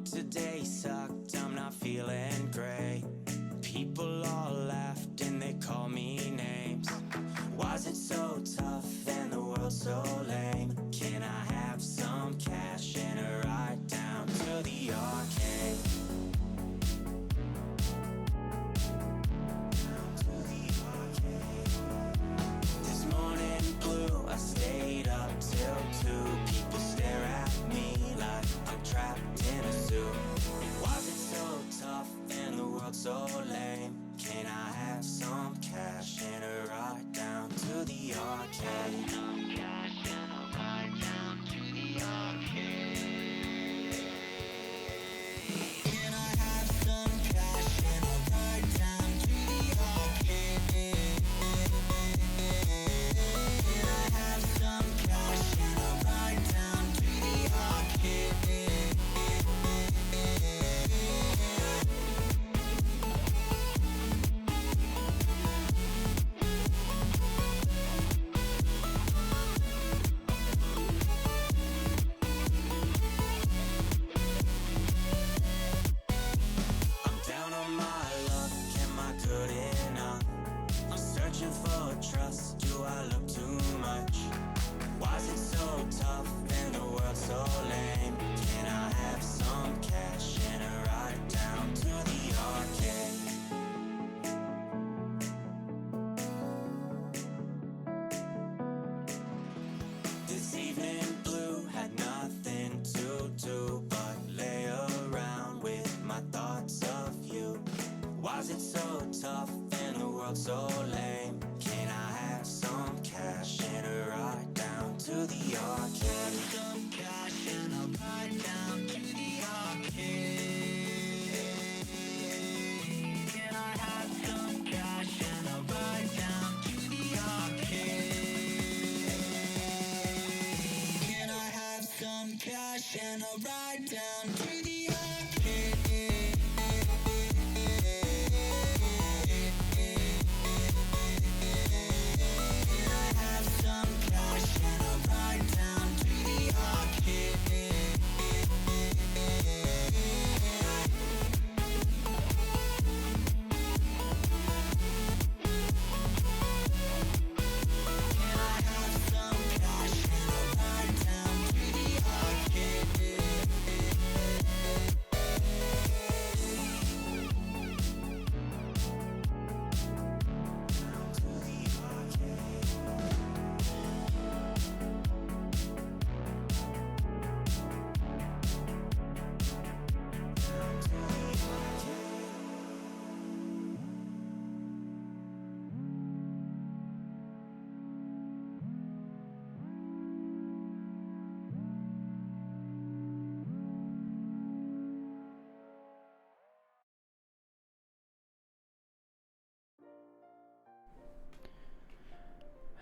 Today sucked, I'm not feeling great. People all laughed and they call me names. Was it so tough and the world so lame? Can I have some cash and a ride down to the arcade? This morning blue, I stayed up till 2. People stare at me like I'm trapped in a zoo. Was it so tough and the world so lame? Can I have some cash and a ride down to the arcade? Some cash and a ride down to the arcade. Can I have some cash and a ride down to the arcade? Can I have some cash and a ride down to the arcade? I'm down on my luck, am I good enough? I'm searching for trust, do I look too much? Was it so tough and the world so lame? Can I have some cash and a ride down to the arcade? This evening blue had nothing to do but lay around with my thoughts of you. Was it so tough and the world so lame? Can I have some cash and a ride down to the arcade? Some cash and a ride down to the arcade. Can I have some cash and a ride down to the arcade? Can I have some cash and a ride down to the arcade? Can I have some cash and a ride down to the arcade? Can I have some cash and a ride down to the arcade?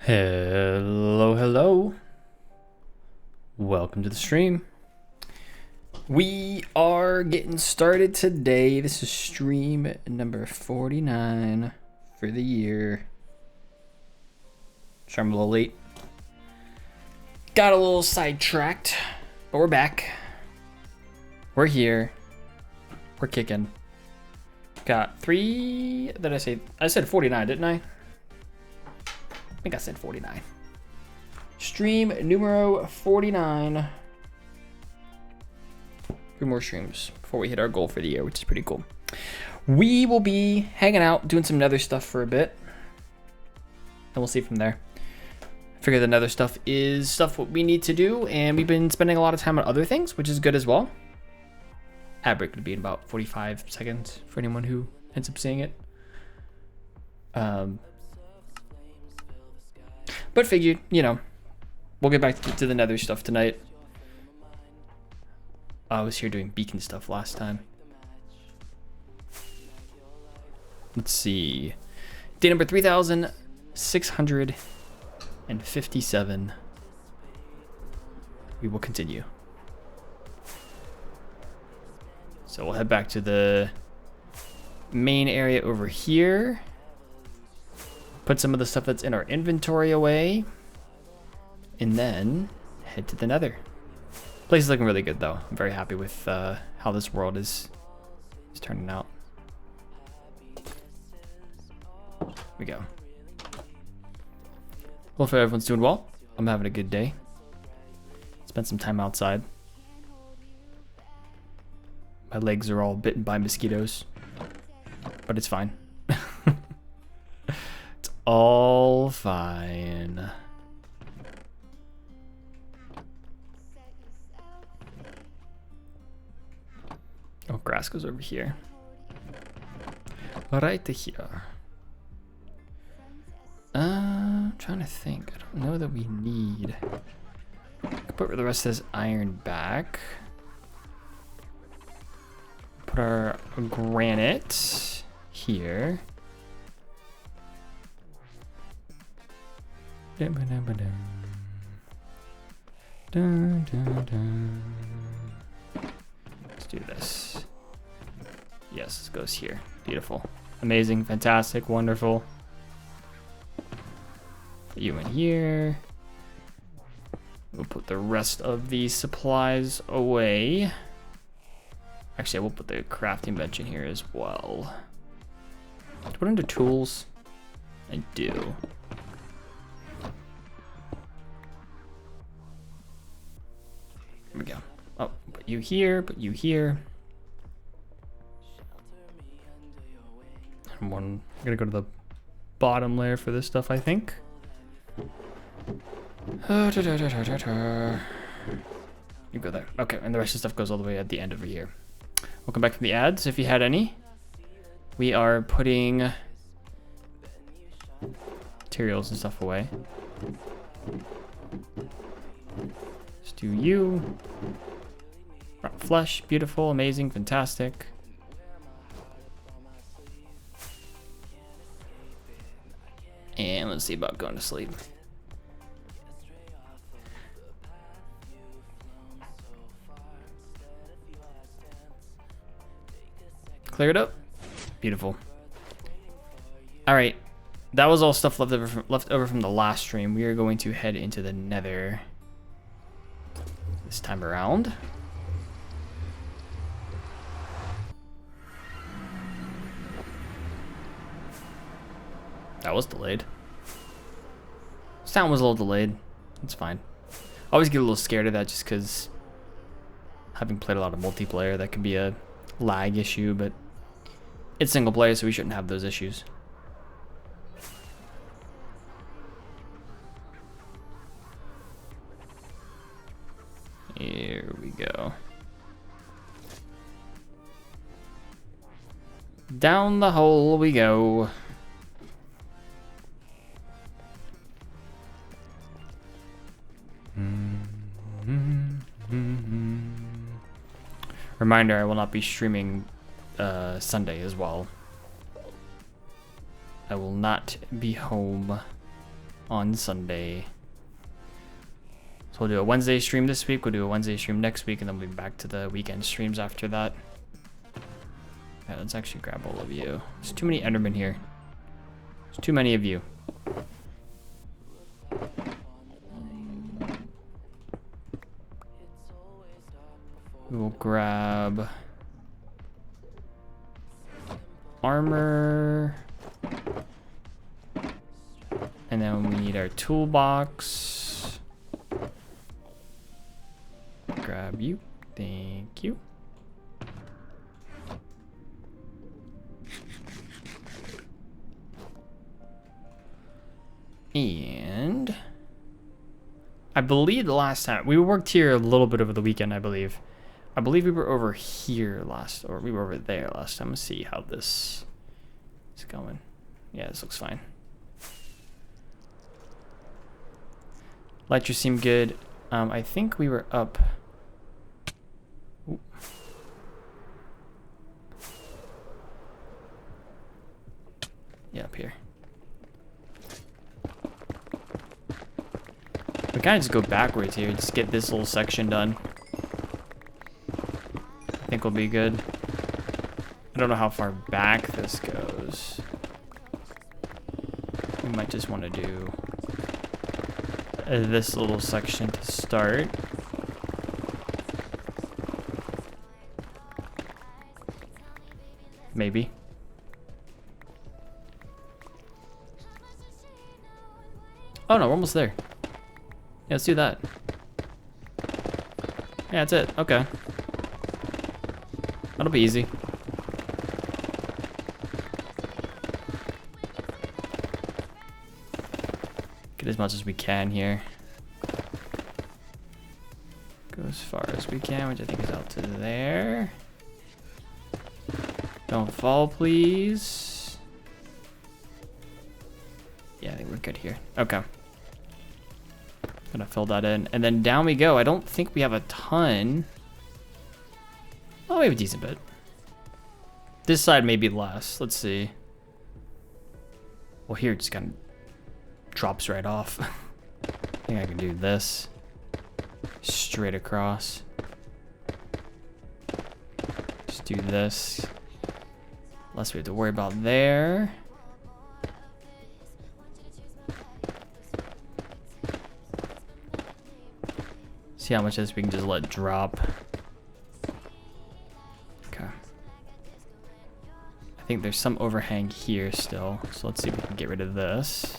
Hello, hello. Welcome to the stream. We are getting started today. This is stream number 49 for the year. Sorry, I'm a little late. Got a little sidetracked, but we're back. We're here. We're kicking. Got 3. Did I say? I said 49, didn't I? I think I said 49. Stream numero 49. 3 more streams before we hit our goal for the year, which is pretty cool. We will be hanging out, doing some Nether stuff for a bit. And we'll see from there. I figure the Nether stuff is stuff what we need to do, and we've been spending a lot of time on other things, which is good as well. Ad break would be in about 45 seconds for anyone who ends up seeing it. But figured, you know, we'll get back to the Nether stuff tonight. I was here doing beacon stuff last time. Let's see. Day number 3,657. We will continue. So we'll head back to the main area over here. Put some of the stuff that's in our inventory away. And then head to the Nether. Place is looking really good though. I'm very happy with how how this world is turning out. Here we go. Hopefully everyone's doing well. I'm having a good day. Spent some time outside. My legs are all bitten by mosquitoes, but it's fine. It's all fine. Oh, grass goes over here. Right here. I'm trying to think. I don't know that we need. Put the rest of this iron back. Put our granite here. Dun, dun, dun, dun. Dun, dun, dun. Let's do this. Yes, this goes here. Beautiful. Amazing, fantastic, wonderful. Put you in here. We'll put the rest of these supplies away. Actually, I will put the crafting bench in here as well. To put under tools, I do. Here we go. Oh, put you here, put you here. I'm gonna go to the bottom layer for this stuff, I think. You go there. Okay, and the rest of the stuff goes all the way at the end over here. Welcome back from the ads, if you had any. We are putting materials and stuff away. Let's do you. Rock flesh, beautiful, amazing, fantastic. And let's see about going to sleep. Clear it up. Beautiful. All right, that was all stuff left over from the last stream. We are going to head into the Nether this time around. That was delayed. Sound was a little delayed. It's fine. I always get a little scared of that just because having played a lot of multiplayer, that can be a lag issue, but it's single player, so we shouldn't have those issues. Here we go. Down the hole we go. Reminder, I will not be streaming Sunday as well. I will not be home on Sunday. So we'll do a Wednesday stream this week, we'll do a Wednesday stream next week, and then we'll be back to the weekend streams after that. Yeah, let's actually grab all of you. There's too many Endermen here. There's too many of you. We'll grab armor. And then we need our toolbox. Grab you. Thank you. And I believe the last time we worked here a little bit over the weekend, I believe we were over here last, or we were over there last time. Let's see how this is going. Yeah, this looks fine. Lights seem good. I think we were up. Ooh. Yeah, up here. We kind of just go backwards here. Just get this little section done. I think we'll be good. I don't know how far back this goes. We might just want to do this little section to start. maybe. Oh no, we're almost there. Yeah, let's do that. Yeah, that's it. Okay. That'll be easy. Get as much as we can here. Go as far as we can, which I think is out to there. Don't fall, please. Yeah, I think we're good here. Okay. Gonna fill that in. And then down we go. I don't think we have a ton. Oh, we have a decent bit. This side may be less. Let's see. Well, here it just kind of drops right off. I think I can do this. Straight across. Just do this. Less we have to worry about there. See how much of this we can just let drop. Okay. I think there's some overhang here still. So let's see if we can get rid of this.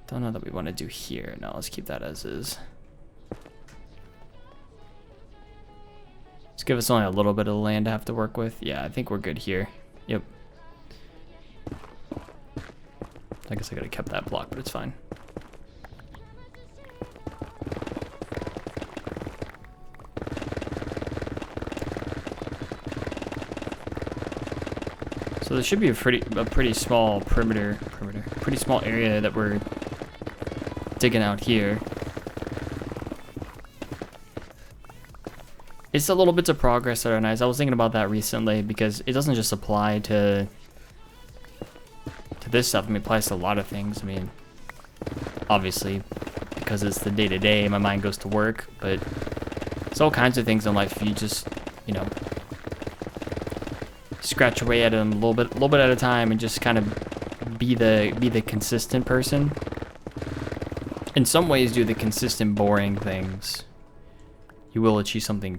Don't know that we want to do here. No, let's keep that as is. Let's give us only a little bit of land to have to work with. Yeah, I think we're good here. Yep. I guess I could have kept that block, but it's fine. So there should be a pretty small pretty small area that we're digging out here. It's the little bits of progress that are nice. I was thinking about that recently because it doesn't just apply to this stuff. I mean, it applies to a lot of things. I mean, obviously, because it's the day-to-day, my mind goes to work, but it's all kinds of things in life. You just, you know, scratch away at them a little bit at a time, and just kind of be the consistent person. In some ways, do the consistent, boring things. You will achieve something,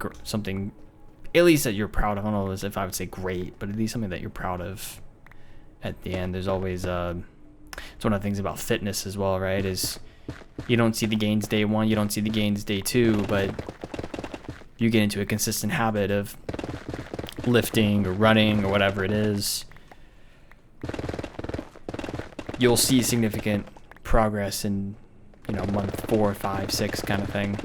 at least that you're proud of. I don't know if I would say great, but at least something that you're proud of at the end. There's always, it's one of the things about fitness as well, right? Is you don't see the gains day one, you don't see the gains day two, but you get into a consistent habit of lifting or running or whatever it is. You'll see significant progress in, you know, month 4, 5, 6 kind of thing.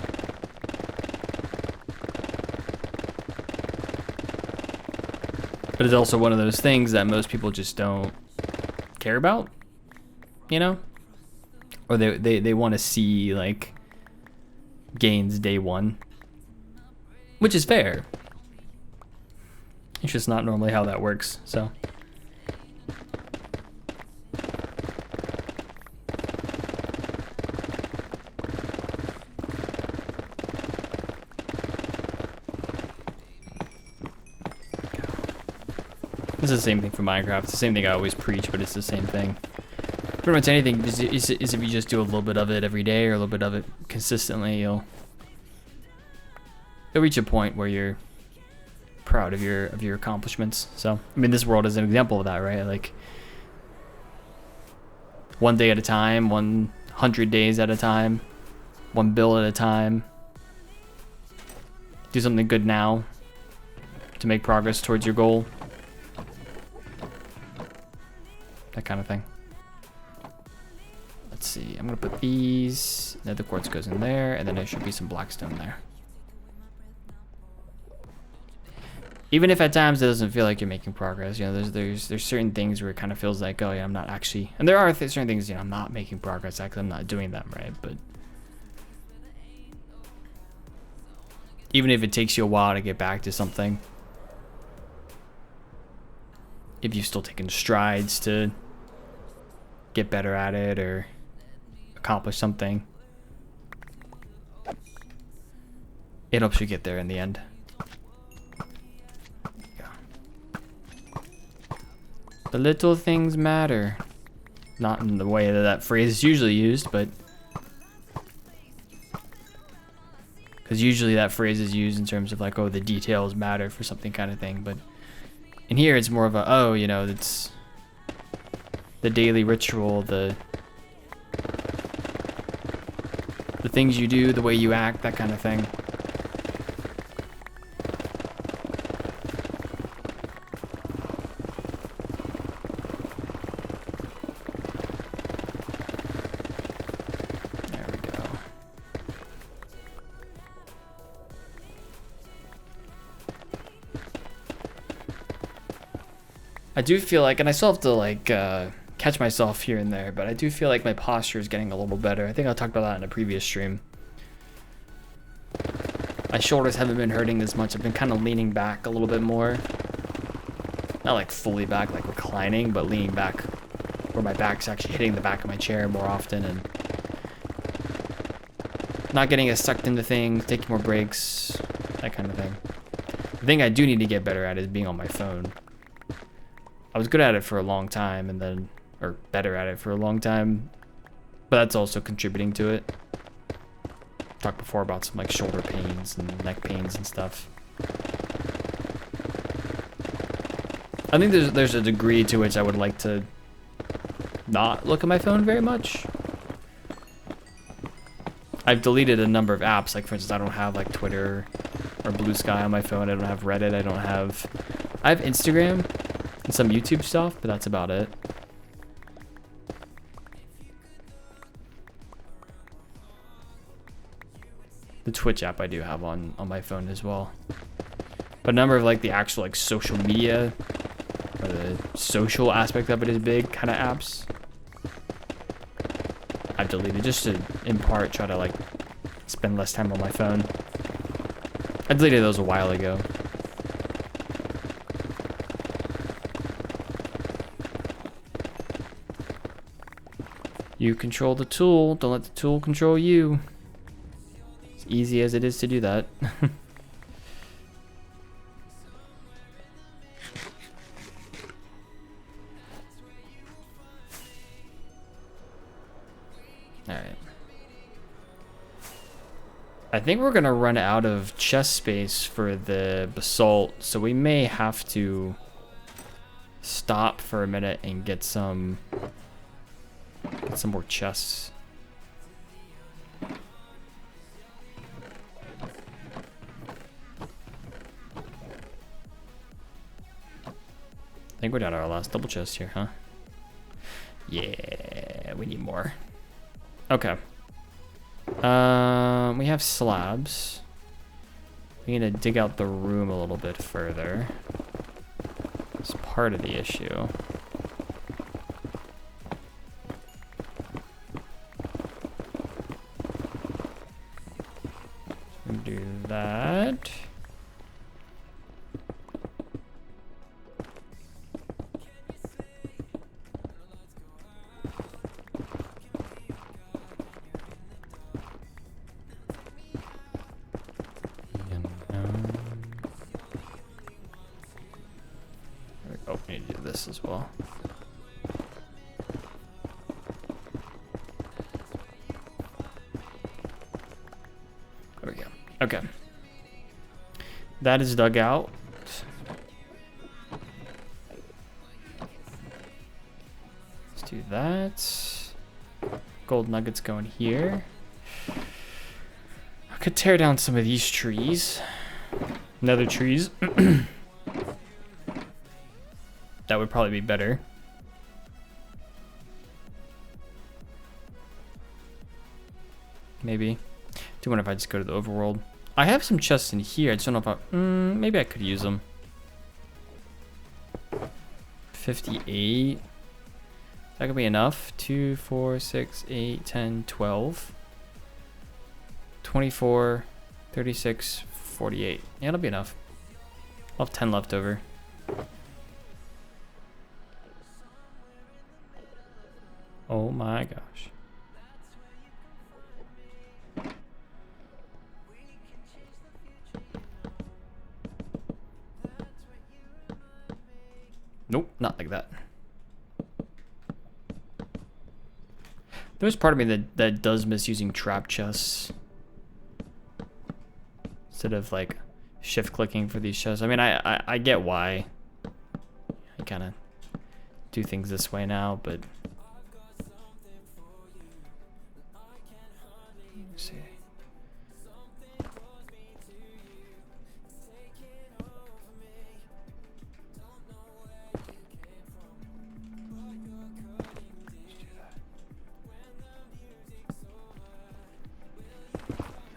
But it's also one of those things that most people just don't care about, you know? Or they want to see, like, gains day one. Which is fair. It's just not normally how that works, so. It's the same thing for Minecraft. It's the same thing I always preach, but it's the same thing. Pretty much anything is if you just do a little bit of it every day or a little bit of it consistently, you'll reach a point where you're proud of your accomplishments. So, I mean, this world is an example of that, right? Like, one day at a time, 100 days at a time, one bill at a time. Do something good now to make progress towards your goal. That kind of thing. Let's see. I'm gonna put these. Nether quartz goes in there, and then there should be some blackstone there. Even if at times it doesn't feel like you're making progress, you know, there's certain things where it kind of feels like, oh yeah, I'm not actually. And there are certain things, you know, I'm not making progress because I'm not doing them right. But even if it takes you a while to get back to something, if you've still taken strides to get better at it or accomplish something, it helps you get there in the end. The little things matter. Not in the way that that phrase is usually used, but because usually that phrase is used in terms of like, oh, the details matter for something kind of thing. But in here, it's more of a, oh, you know, it's the daily ritual, the things you do, the way you act, that kind of thing. There we go. I do feel like, and I still have to like catch myself here and there, but I do feel like my posture is getting a little better. I think I talked about that in a previous stream. My shoulders haven't been hurting as much. I've been kind of leaning back a little bit more. Not like fully back, like reclining, but leaning back where my back's actually hitting the back of my chair more often, and not getting as sucked into things, taking more breaks, that kind of thing. The thing I do need to get better at is being on my phone. I was good at it for a long time, and then, or better at it for a long time, but that's also contributing to it. Talked before about some like shoulder pains and neck pains and stuff. I think there's a degree to which I would like to not look at my phone very much. I've deleted a number of apps, like for instance, I don't have like Twitter or Blue Sky on my phone. I don't have Reddit. I have Instagram and some YouTube stuff, but that's about it. The Twitch app I do have on my phone as well. But a number of like the actual like social media or the social aspect of it is big kind of apps I've deleted just to in part try to like spend less time on my phone. I deleted those a while ago. You control the tool, don't let the tool control you. As easy as it is to do that. Alright. I think we're gonna run out of chest space for the basalt, so we may have to stop for a minute and get some more chests. I think we're down to our last double chest here, huh? Yeah, we need more. Okay. We have slabs. We need to dig out the room a little bit further. It's part of the issue. Do that. Oh, we need to do this as well. There we go. Okay. That is dug out. Let's do that. Gold nuggets going here. I could tear down some of these trees. Nether trees. That would probably be better. Maybe. Do wonder if I just go to the overworld. I have some chests in here. I just don't know if I... maybe I could use them. 58. That could be enough. 2, 4, 6, 8, 10, 12. 24, 36, 48. Yeah, that'll be enough. I'll have 10 left over. Oh my gosh. Nope, not like that. There's part of me that does miss using trap chests instead of like shift clicking for these chests. I mean, I get why I kind of do things this way now, but let's see.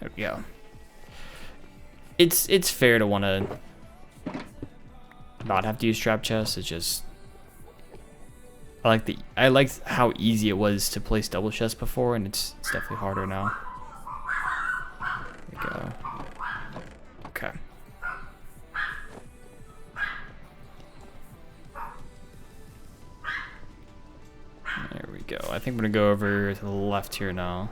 There we go. It's fair to want to not have to use trap chests. It's just I liked how easy it was to place double chests before, and it's definitely harder now. There we go. Okay. There we go. I think I'm gonna go over to the left here now.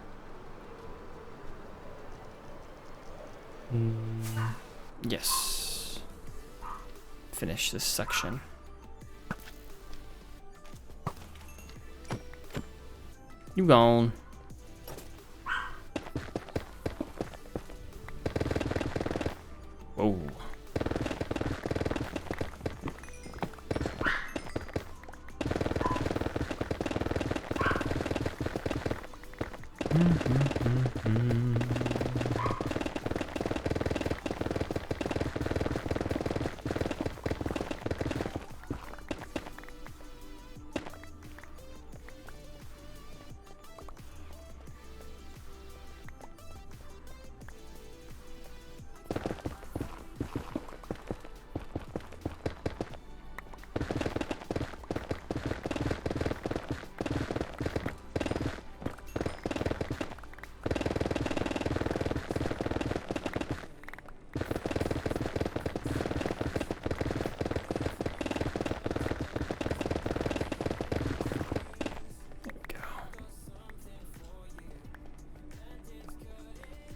Yes. Finish this section. You gone. Whoa.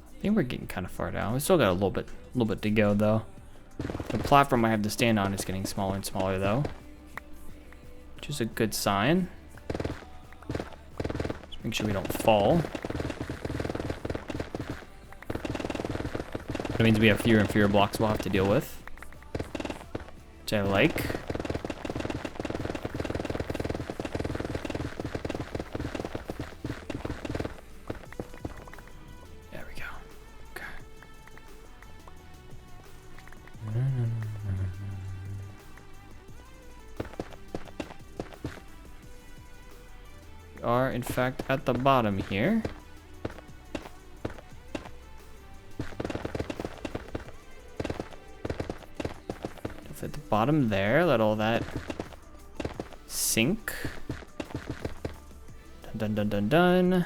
I think we're getting kind of far down. We still got a little bit to go though. The platform I have to stand on is getting smaller and smaller though, which is a good sign. Just make sure we don't fall. That means we have fewer and fewer blocks we'll have to deal with, which I like. Are in fact at the bottom here. At the bottom there, let all that sink. Dun dun dun dun dun.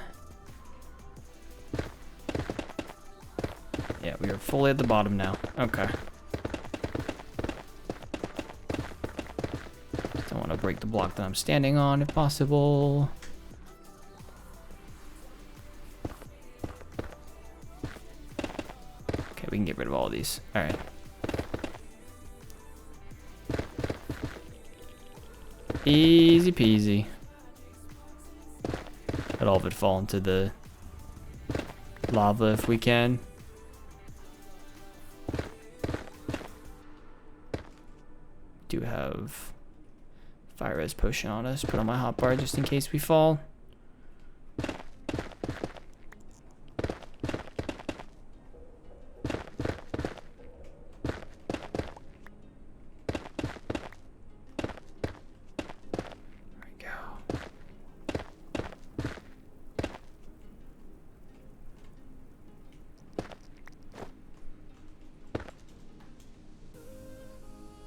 Yeah, we are fully at the bottom now. Okay. Don't want to break the block that I'm standing on if possible. We can get rid of all of these. All right. Easy peasy. Let all of it fall into the lava if we can. Do have fire res potion on us. Put on my hotbar just in case we fall.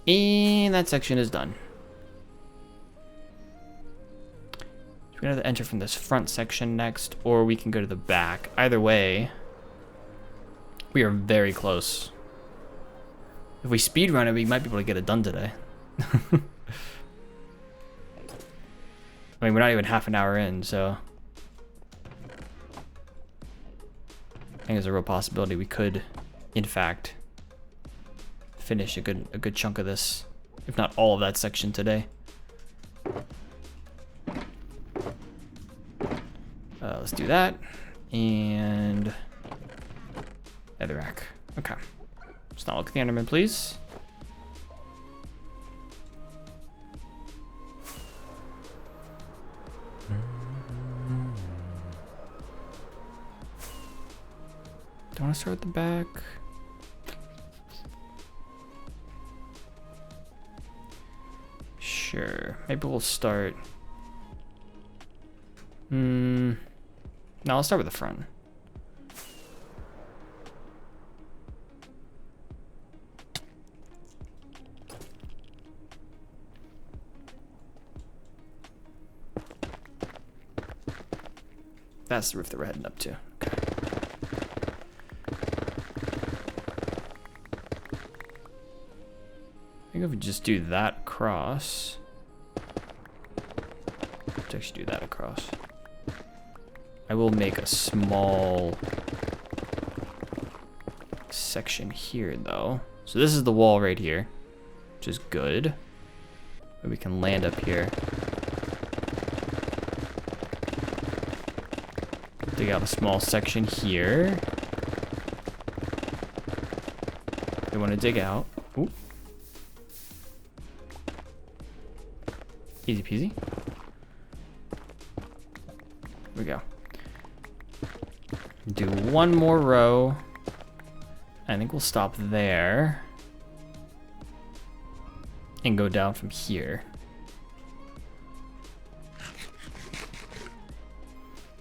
And that section is done. So we have to enter from this front section next, or we can go to the back. Either way, we are very close. If we speedrun it, we might be able to get it done today. I mean, we're not even half an hour in, so I think there's a real possibility we could, in fact, finish a good chunk of this, if not all of that section today. let's do that. And netherrack. Okay. Let's not look at the enderman, please. Do I want to start at the back? Sure. Maybe we'll start. No, I'll start with the front. That's the roof that we're heading up to. Okay. I think if we just do that across. Let's actually do that across. I will make a small section here though. So this is the wall right here, which is good. But we can land up here. Dig out a small section here. They want to dig out. Ooh. Easy peasy. Here we go. Do one more row. I think we'll stop there. And go down from here.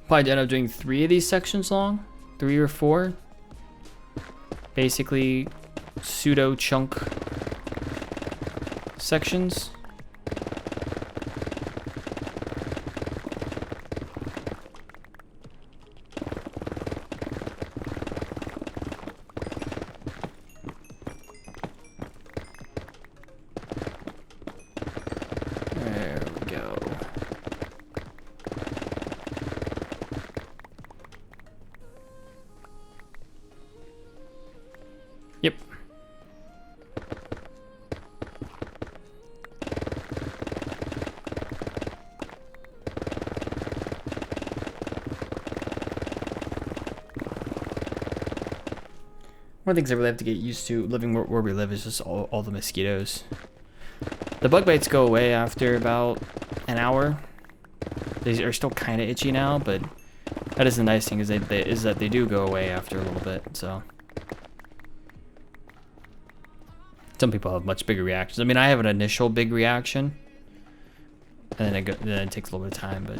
Probably end up doing 3 of these sections long. 3 or 4. Basically pseudo chunk sections. Yep. One of the things I really have to get used to living where we live is just all the mosquitoes. The bug bites go away after about an hour. They are still kind of itchy now, but that is the nice thing is that they do go away after a little bit. So some people have much bigger reactions. I mean, I have an initial big reaction, and then it takes a little bit of time, but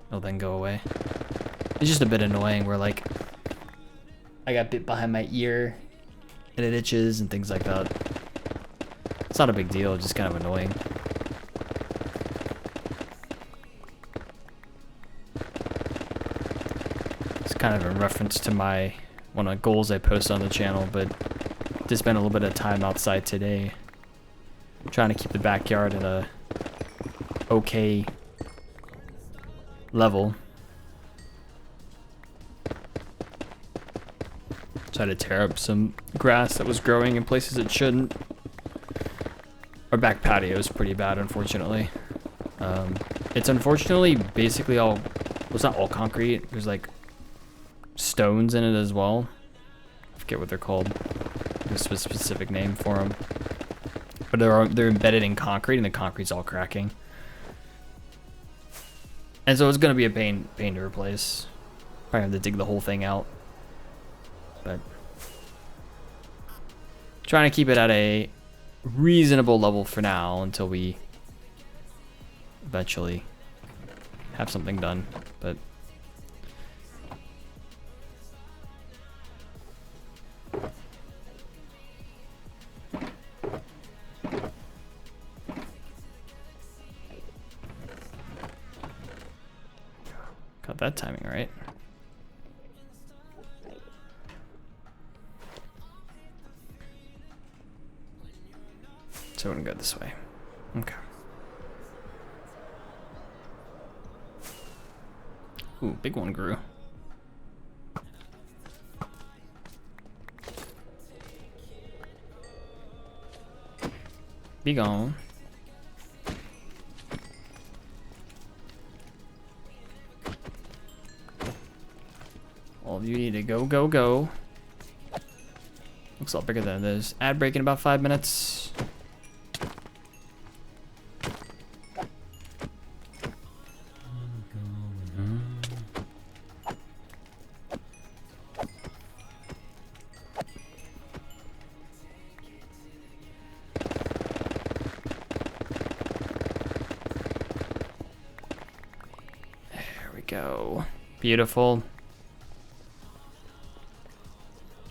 it'll then go away. It's just a bit annoying where like I got bit behind my ear and it itches and things like that. It's not a big deal, it's just kind of annoying. It's kind of in reference to one of the goals I post on the channel, but just spent a little bit of time outside today trying to keep the backyard at a okay level. Try to tear up some grass that was growing in places it shouldn't. Our back patio is pretty bad, unfortunately. It's unfortunately basically all, well, it's not all concrete. There's like stones in it as well. I forget what they're called. There's a specific name for them. But they're embedded in concrete, and the concrete's all cracking. And so it's gonna be a pain to replace. Probably have to dig the whole thing out. But trying to keep it at a reasonable level for now until we eventually have something done. But got that timing right. So we're gonna go this way. Okay. Ooh, big one grew. Be gone. You need to go, go, go. Looks a lot bigger than it is. Ad break in about 5 minutes. There we go. Beautiful.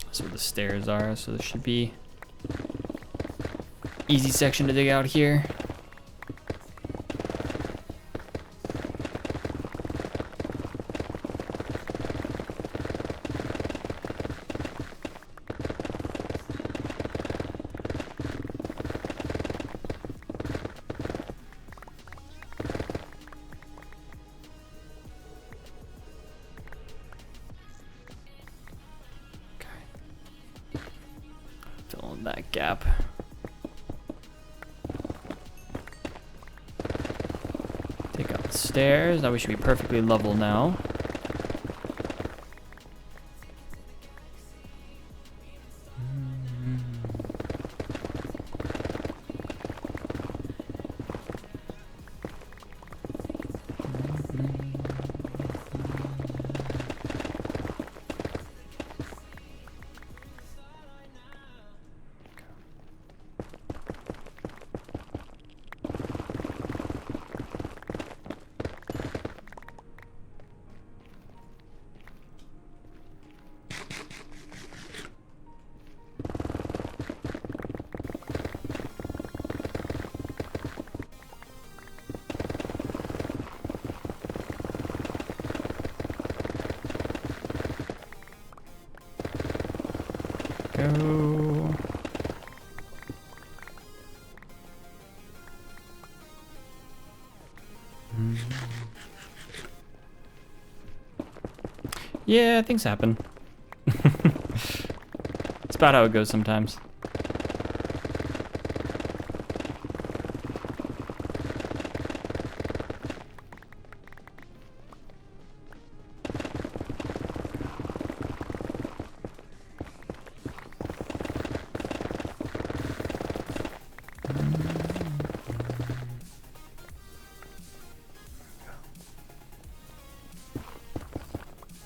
That's where the stairs are, so there should be easy section to dig out here. Fill in that gap. Take out the stairs. Now we should be perfectly level now. Go. Yeah, things happen. It's about how it goes sometimes.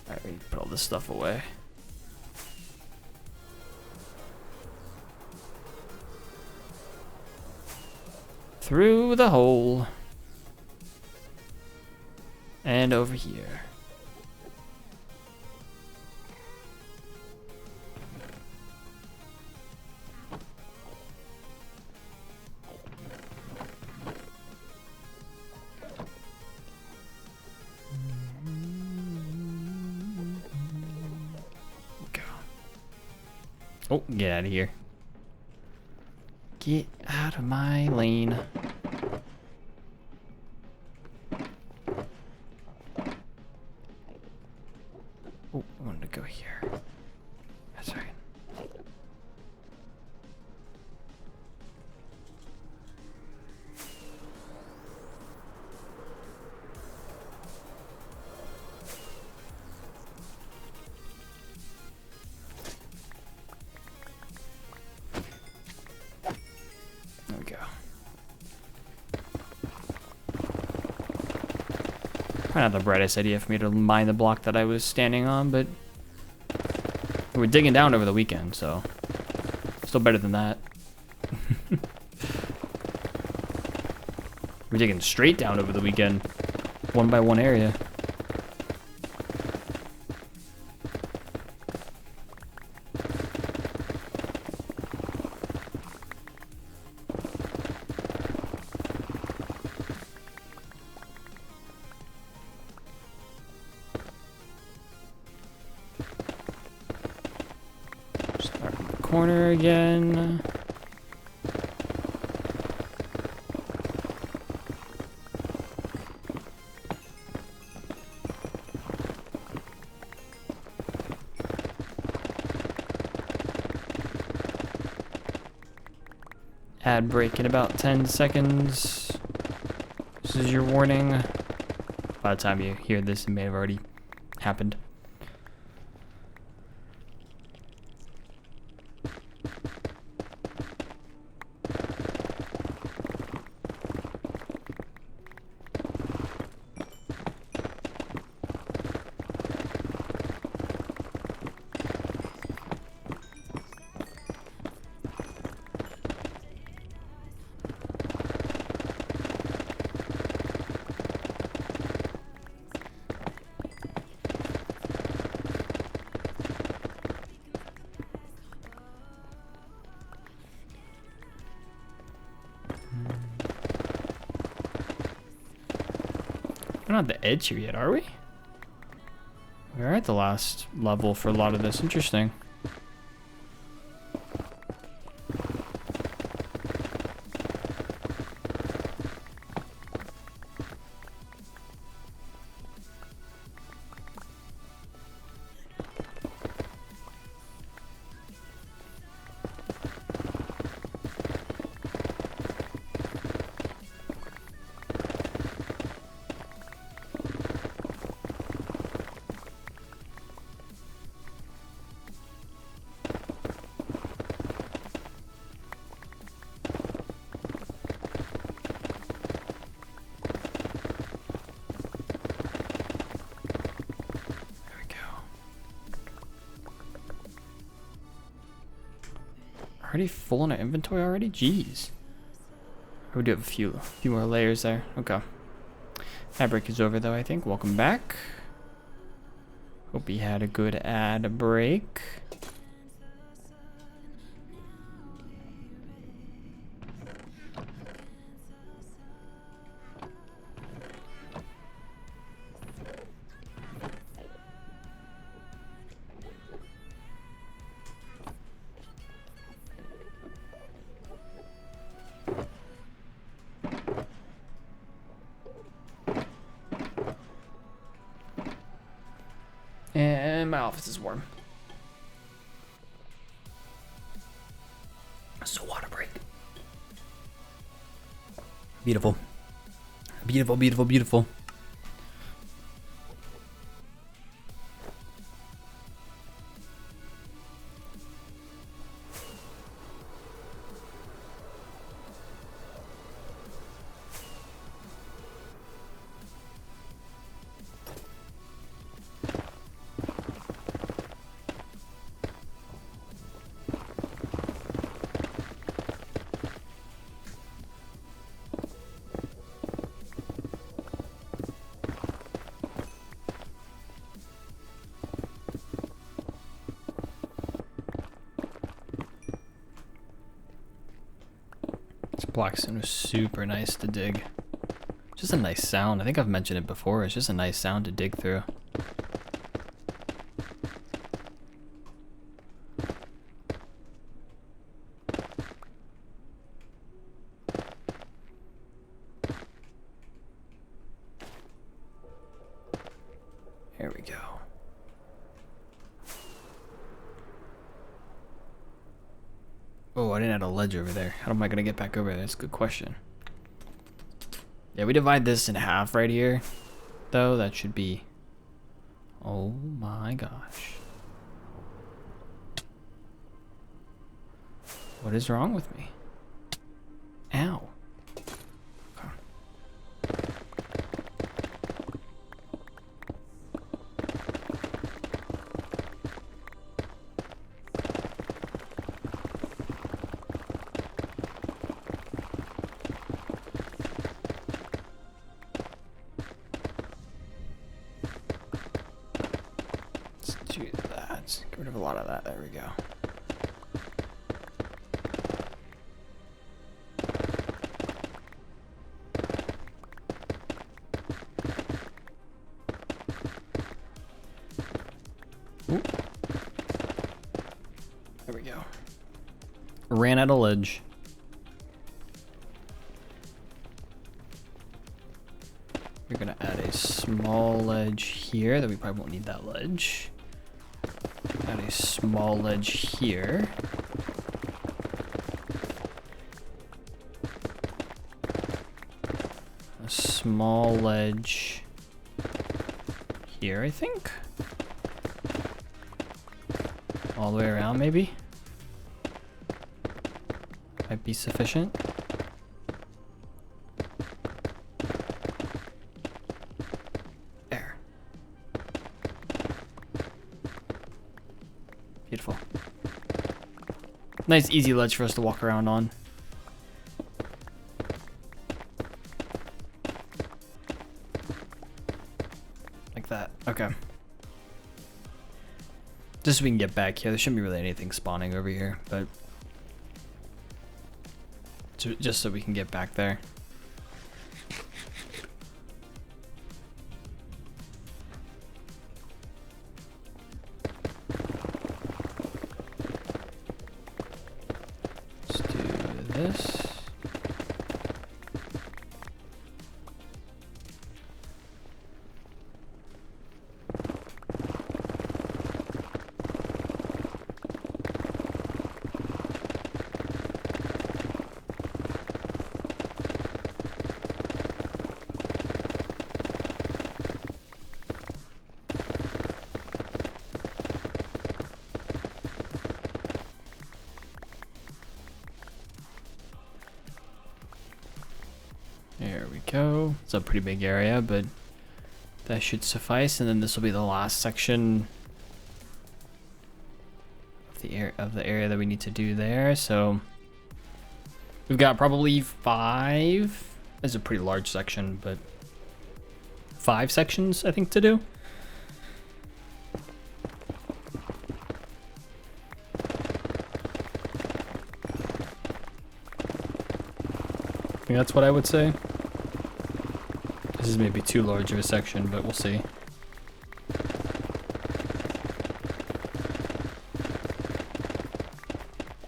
Alright, we can put all this stuff away. Through the hole. And over here. Go. Oh, get out of here. Get out of my lane. Oh, I wanted to go here. That's right. There we go. Probably not the brightest idea for me to mine the block that I was standing on, but we were digging down over the weekend, so still better than that. We're digging straight down over the weekend, one by one area. Start in the corner again. Ad break in about 10 seconds. This is your warning. By the time you hear this, it may have already happened. We're not at the edge here yet, are we? We're at the last level for a lot of this. Interesting. Already full on our inventory already? Jeez. We do have a few more layers there. Okay. Fabric is over though, I think. Welcome back. Hope you had a good ad break. And my office is warm. So water break. Beautiful. Beautiful, beautiful, beautiful. Blackstone was super nice to dig. Just a nice sound. I think I've mentioned it before. It's just a nice sound to dig through. There we go. Oh, I didn't add a ledge over there. How am I gonna get back over there? That's a good question. Yeah, we divide this in half right here, though. That should be... Oh my gosh. What is wrong with me? Ow. Okay. Do that. Get rid of a lot of that. There we go. Ooh. There we go. Ran out of ledge. We're gonna add a small ledge here that we probably won't need that ledge. Add a small ledge here. A small ledge here, I think. All the way around, maybe. Might be sufficient. There. Beautiful. Nice easy ledge for us to walk around on. Like that. Okay. Just so we can get back here. There shouldn't be really anything spawning over here, but just so we can get back there. this. There we go. It's a pretty big area, but that should suffice. And then this will be the last section of the area that we need to do there. So we've got probably 5. It's a pretty large section, but 5 sections I think to do. I think that's what I would say. This is maybe too large of a section, but we'll see.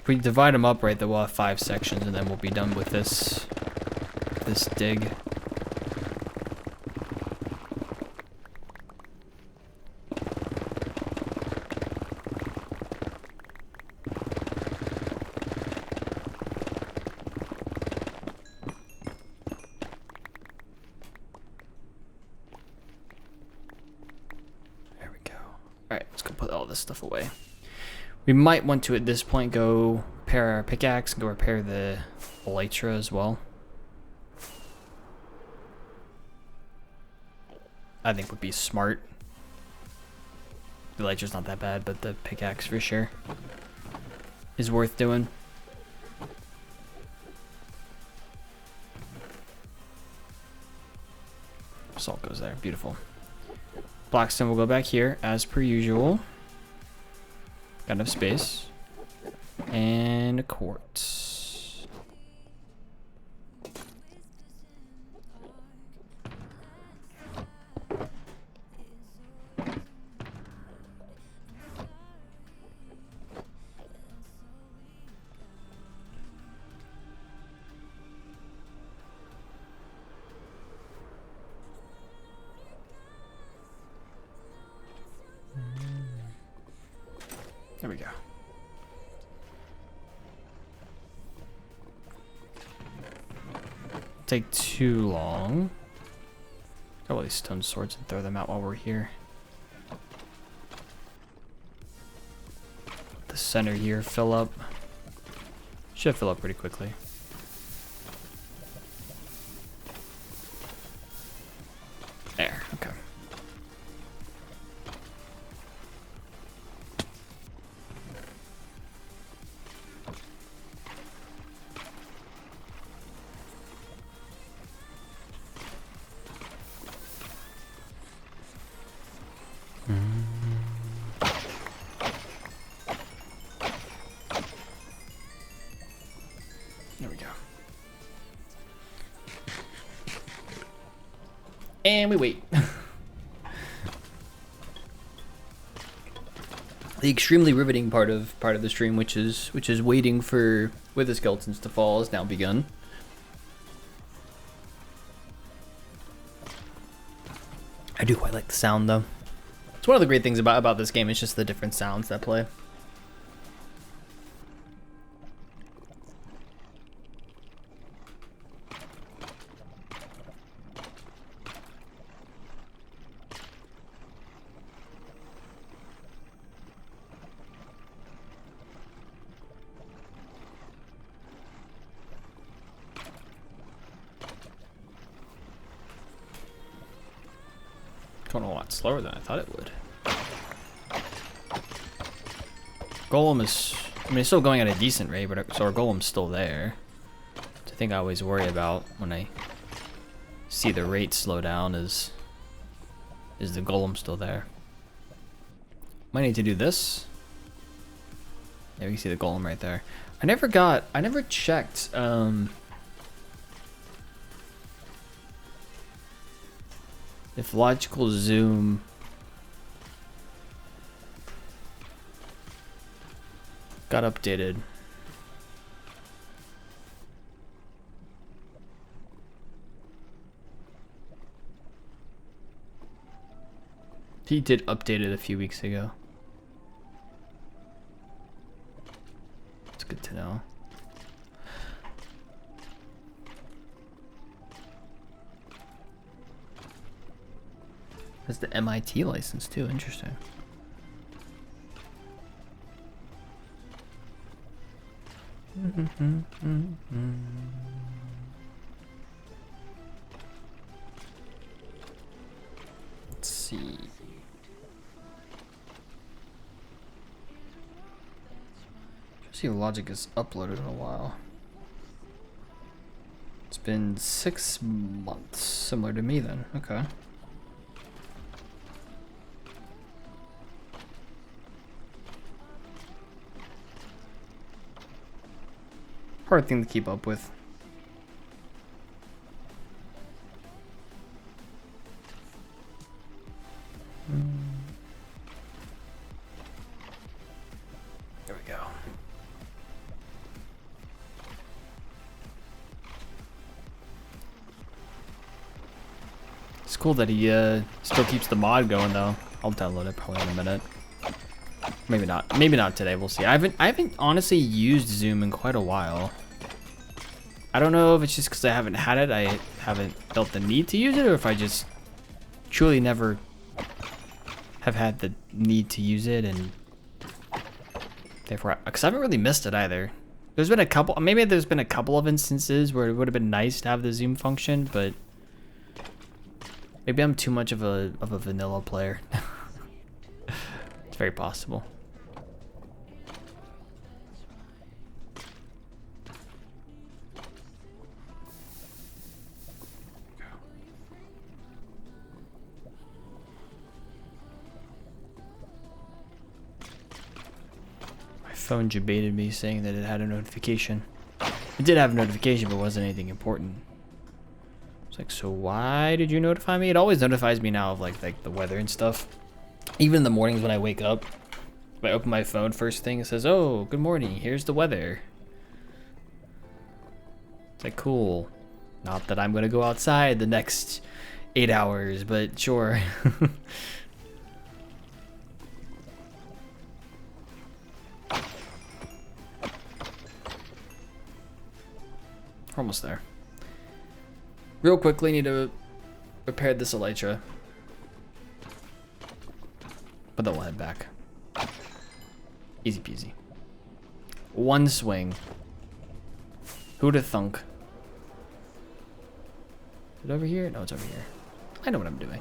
If we divide them up right, then we'll have 5 sections, and then we'll be done with this dig. Alright, let's go put all this stuff away. We might want to, at this point, go repair our pickaxe and go repair the elytra as well. I think would be smart. The elytra's not that bad, but the pickaxe for sure is worth doing. Salt goes there, beautiful. Blackstone will go back here, as per usual. Got enough space. And a quartz. There we go. Take too long. Got all these stone swords and throw them out while we're here. The center here fill up. Should fill up pretty quickly. There, okay. There we go. And we wait. The extremely riveting part of the stream, which is waiting for the skeletons to fall, has now begun. I do quite like the sound though. It's one of the great things about this game. It's just the different sounds that play. Going a lot slower than I thought it would. Golem is, I mean, it's still going at a decent rate, but so our golem's still there. Which I think I always worry about when I see the rate slow down is the golem still there? Might need to do this. There you can see the golem right there. I never checked if logical zoom got updated. He did update it a few weeks ago. It's good to know. That's the MIT license too. Interesting. Let's see. See if Logic is uploaded in a while. It's been 6 months, similar to me then. Okay. Hard thing to keep up with. There we go. It's cool that he still keeps the mod going though. I'll download it probably in a minute. Maybe not. Maybe not today. We'll see. I haven't honestly used Zoom in quite a while. I don't know if it's just because I haven't had it. I haven't felt the need to use it, or if I just truly never have had the need to use it, and therefore, because I haven't really missed it either. There's been a couple. Maybe there's been a couple of instances where it would have been nice to have the Zoom function, but maybe I'm too much of a vanilla player. It's very possible. My phone debated me saying that it had a notification. It did have a notification, but it wasn't anything important. It's like, so why did you notify me? It always notifies me now of like the weather and stuff. Even in the mornings when I wake up, if I open my phone first thing, it says, oh, good morning, here's the weather. It's like, cool. Not that I'm gonna go outside the next 8 hours, but sure. We're almost there. Real quickly, need to repair this elytra. But then we'll head back. Easy peasy. One swing. Who'da thunk? Is it over here? No, it's over here. I know what I'm doing.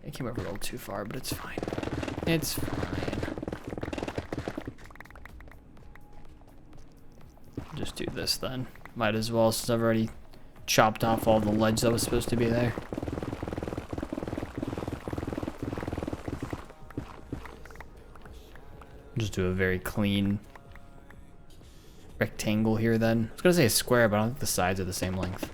I came over a little too far, but it's fine. It's fine. Just do this then. Might as well, since I've already chopped off all the ledge that was supposed to be there. Just do a very clean rectangle here then. I was gonna say a square, but I don't think the sides are the same length.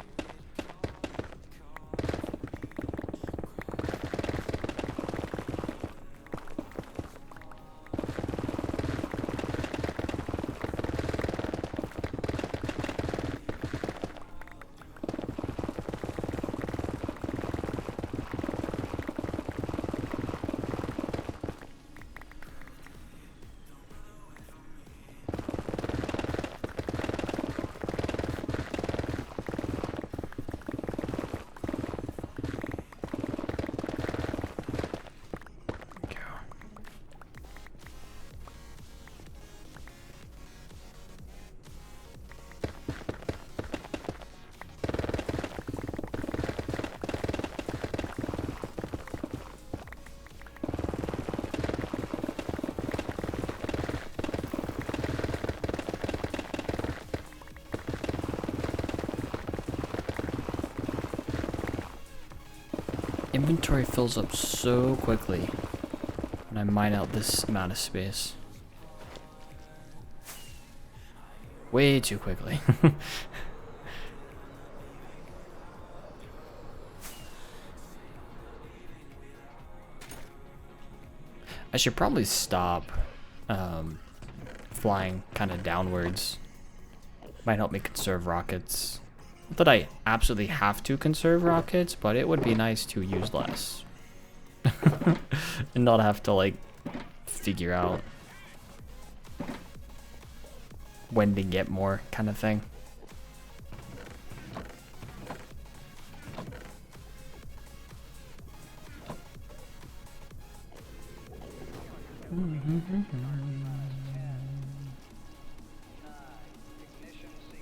inventory fills up so quickly when I mine out this amount of space. Way too quickly. I should probably stop flying kind of downwards. Might help me conserve rockets. Not that I absolutely have to conserve rockets, but it would be nice to use less. And not have to like figure out when to get more kind of thing.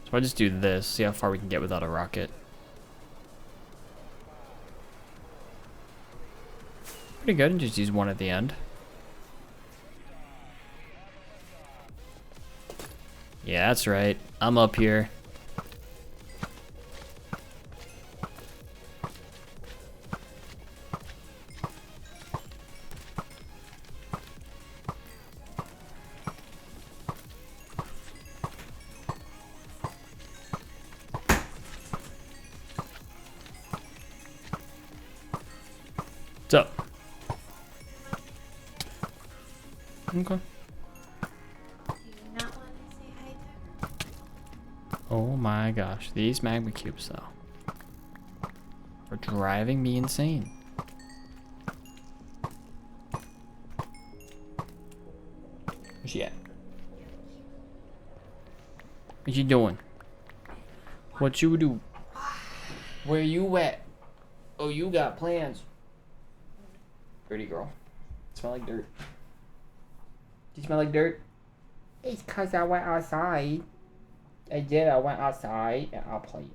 So I just do this, see how far we can get without a rocket. Pretty good, and just use one at the end. Yeah, that's right. I'm up here. What's up? Okay. Oh my gosh, these magma cubes though are driving me insane. Where's she at? What you doing? What you do? Where you at? Oh, you got plans. Dirty girl. Smell like dirt. Do you smell like dirt? It's cause I went outside. I did. I went outside and I played.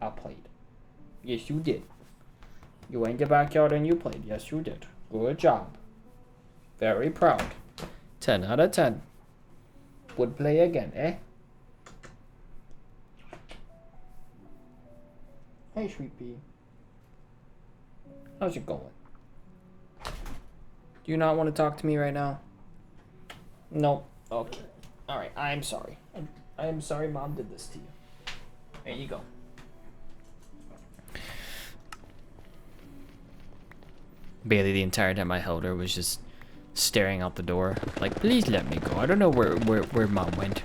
I played. Yes, you did. You went in the backyard and you played. Yes, you did. Good job. Very proud. 10 out of 10. Would play again, eh? Hey, sweet pea. How's it going? Do you not want to talk to me right now? Nope. Okay. Alright, I'm sorry. I am sorry Mom did this to you. There you go. Bailey, the entire time I held her, was just staring out the door. Like, please let me go. I don't know where Mom went.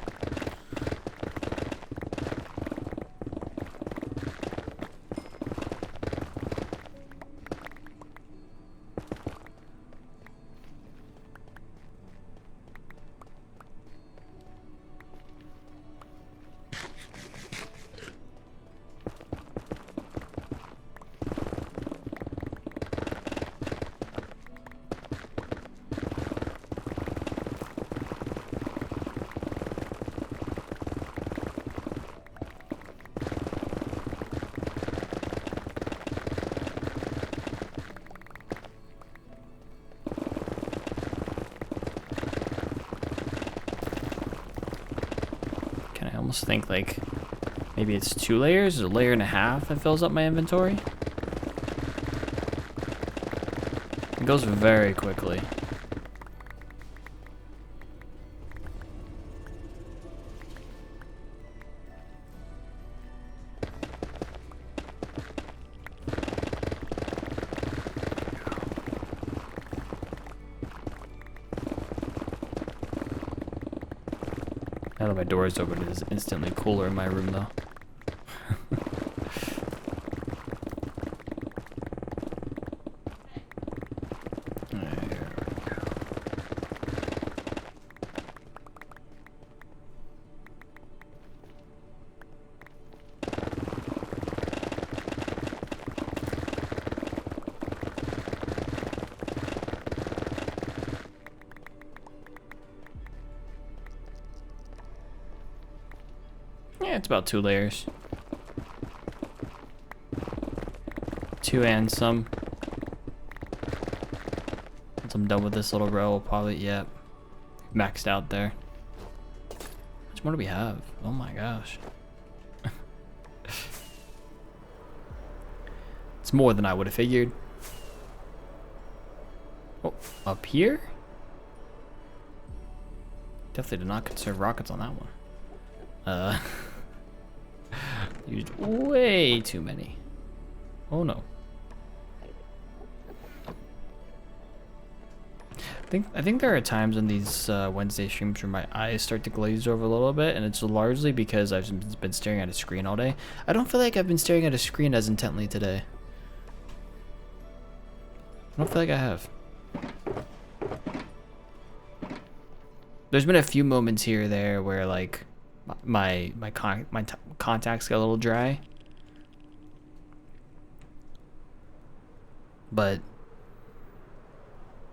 Think like maybe it's 2 layers or a layer and a half that fills up my inventory. It goes very quickly. Now that my door is open, it is instantly cooler in my room, though. Yeah, it's about 2 layers. 2 and some. Once I'm done with this little row, I'll probably, yeah, maxed out there. How much more do we have? Oh my gosh. It's It's more than I would have figured. Oh, up here? Definitely did not conserve rockets on that one. Used way too many. Oh no. I think there are times on these Wednesday streams where my eyes start to glaze over a little bit, and it's largely because I've been staring at a screen all day. I don't feel like I've been staring at a screen as intently today. I don't feel like I have. There's been a few moments here or there where like my contacts get a little dry, but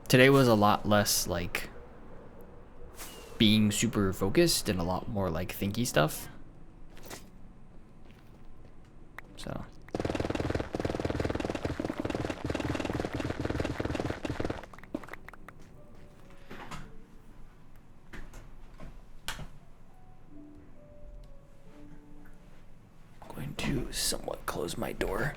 today was a lot less like being super focused and a lot more like thinky stuff. So I'm going to somewhat close my door.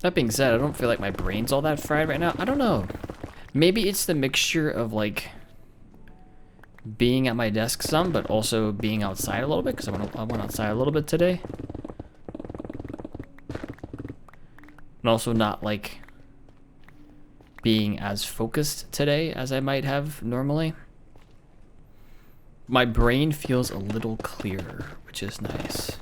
That being said, I don't feel like my brain's all that fried right now. I don't know. Maybe it's the mixture of like being at my desk some, but also being outside a little bit, because I went outside a little bit today. And also not like being as focused today as I might have normally. My brain feels a little clearer, which is nice.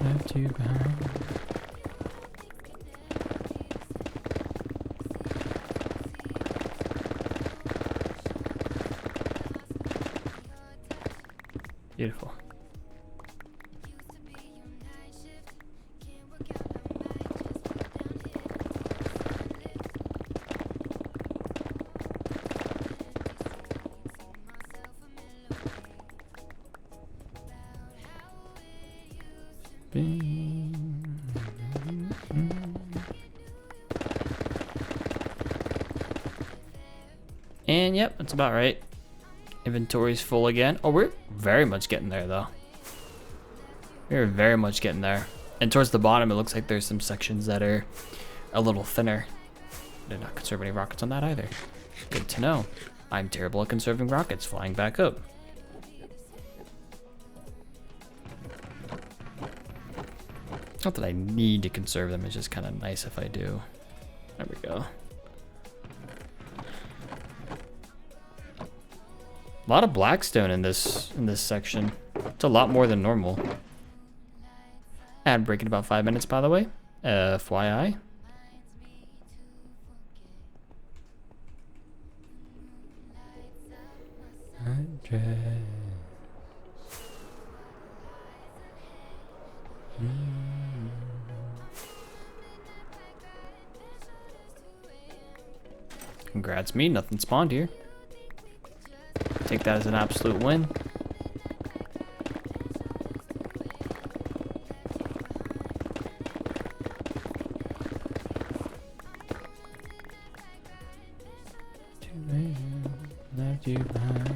Left you behind. Beautiful. And yep, that's about right. Inventory's full again. Oh, we're very much getting there though. We're very much getting there. And towards the bottom, it looks like there's some sections that are a little thinner. Did not conserve any rockets on that either. Good to know. I'm terrible at conserving rockets. Flying back up. Not that I need to conserve them, it's just kind of nice if I do. There we go. A lot of blackstone in this section. It's a lot more than normal. Ad break in about 5 minutes, by the way. FYI. Congrats me, nothing spawned here. Take that as an absolute win. Left you behind.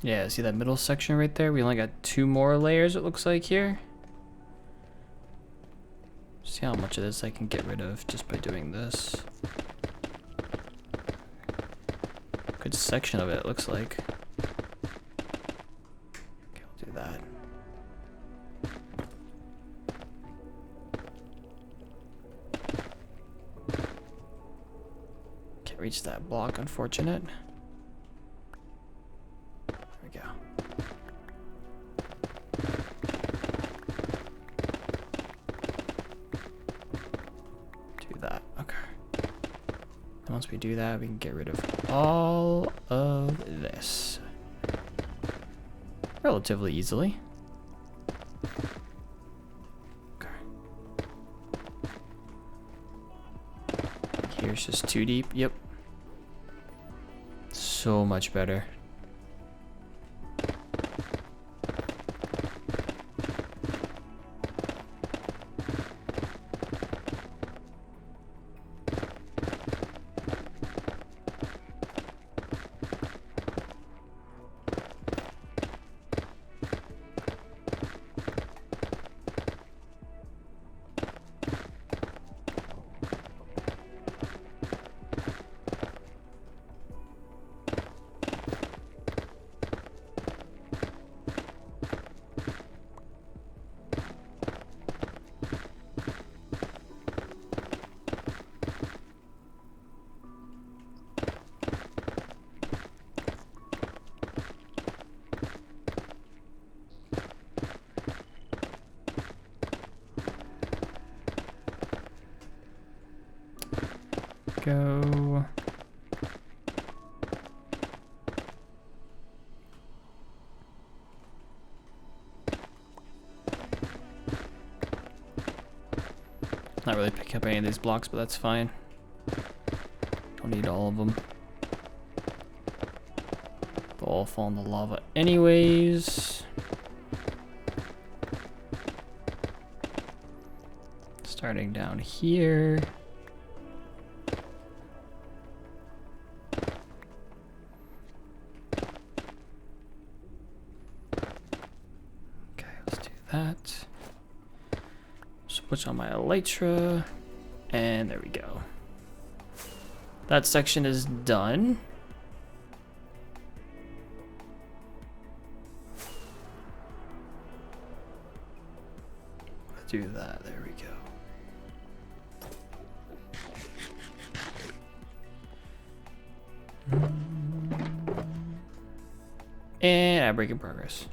Yeah, see that middle section right there? We only got 2 more layers, it looks like here. See how much of this I can get rid of just by doing this. Good section of it, it looks like. Okay, I'll do that. Can't reach that block, unfortunate. There we go. Do that, okay. And once we do that, we can get rid of all of this relatively easily. Okay. Here's just too deep. Yep. So much better. Go. Not really picking up any of these blocks, but that's fine. Don't need all of them. They'll all fall in the lava anyways. Starting down here. That. Switch on my elytra, and there we go. That section is done. Let's do that. There we go. And I break in progress.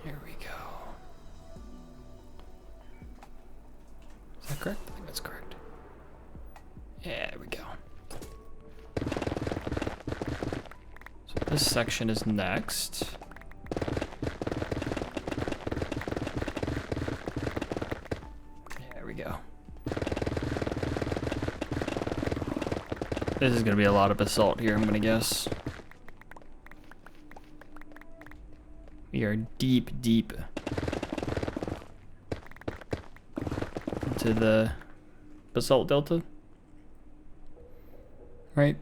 Here we go. Is that correct? I think that's correct. Yeah, there we go. So this section is next. There we go. This is going to be a lot of basalt here, I'm going to guess. We are deep, deep into the basalt delta, right?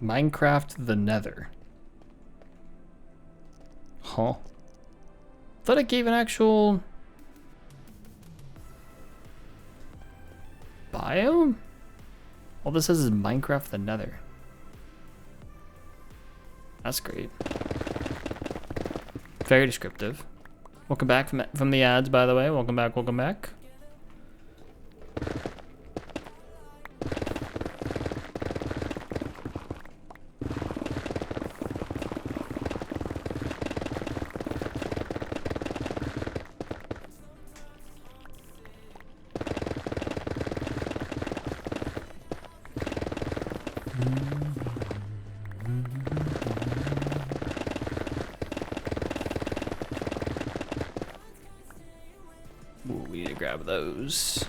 Minecraft the Nether. Huh. Thought it gave an actual biome? All this says is Minecraft the Nether. That's great. Very descriptive. Welcome back from the ads, by the way. Welcome back, welcome back. those.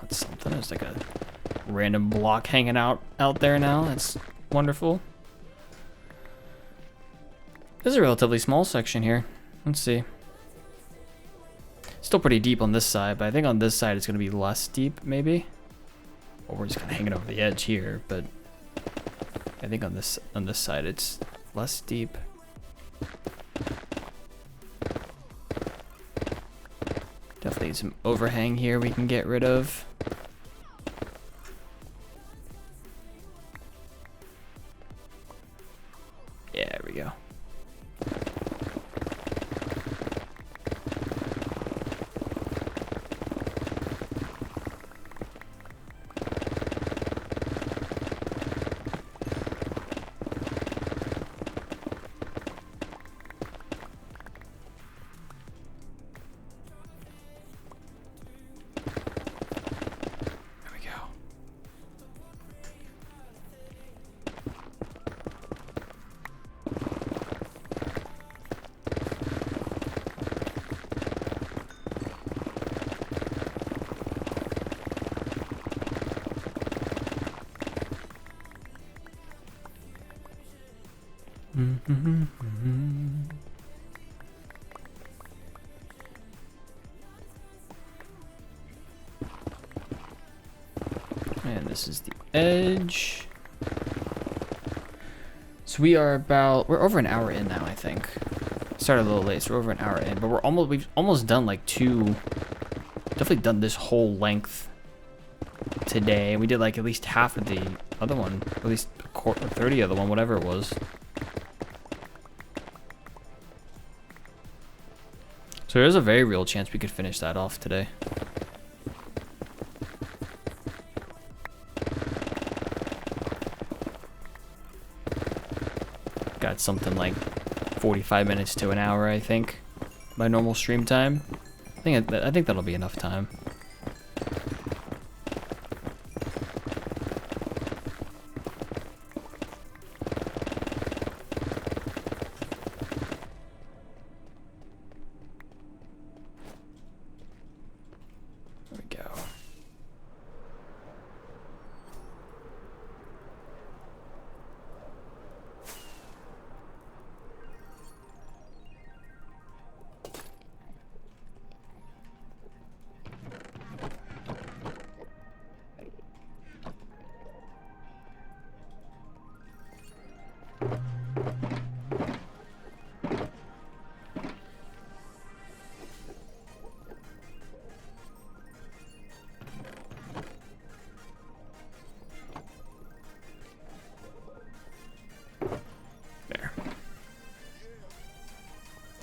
That's something. There's like a random block hanging out there now. That's wonderful. This is a relatively small section here. Let's see. Still pretty deep on this side, but I think on this side it's going to be less deep, maybe. Or we're just kind of hanging over the edge here, but I think on this side it's less deep. Definitely some overhang here we can get rid of. Yeah, there we go. And this is the edge. So we're over an hour in now, I think. Started a little late, so we're over an hour in, but we've almost done like definitely done this whole length today. We did like at least half of the other one, at least a quarter, 30 of the one, whatever it was. So there's a very real chance we could finish that off today. Got something like 45 minutes to an hour, I think, by normal stream time. I think that'll be enough time. There we go.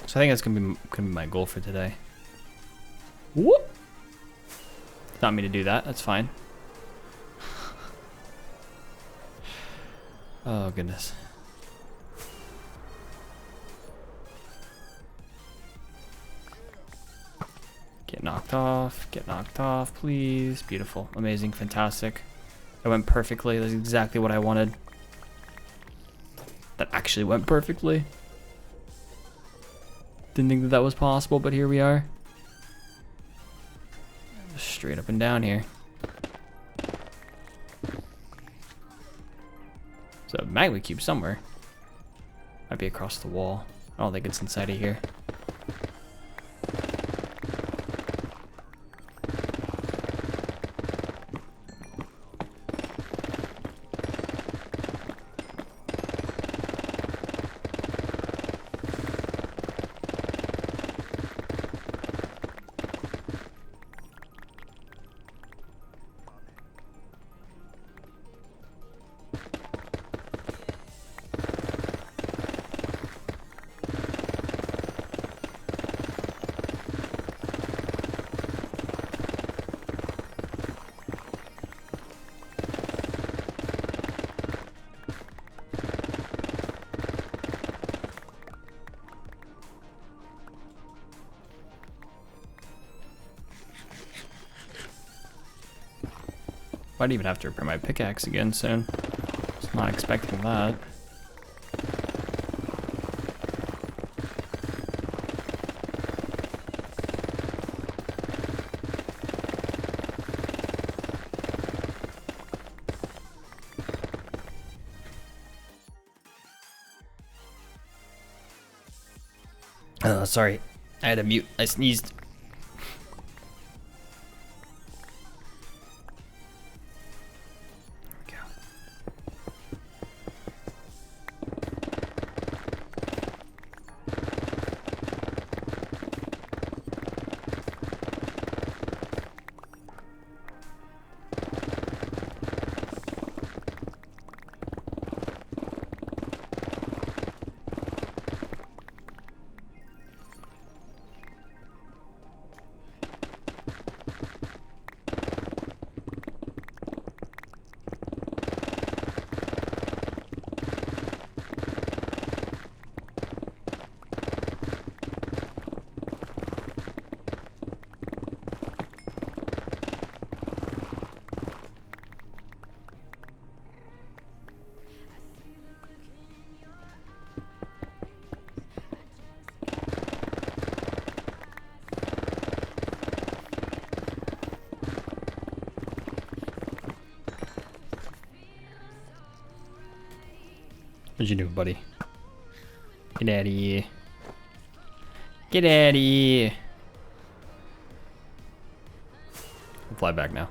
So I think that's gonna be my goal for today. Whoop! Not me to do that. That's fine. Oh goodness. Get knocked off. Get knocked off, please. Beautiful, amazing, fantastic. It went perfectly. That's exactly what I wanted. That actually went perfectly. Didn't think that was possible, but here we are. Just straight up and down here. So magma cube somewhere. Might be across the wall. I don't think it's inside of here. Might even have to repair my pickaxe again soon. Was not expecting that. Oh, sorry. I had to mute. I sneezed. What'd you do, buddy? Get out of here. Get out of here. I'll fly back now.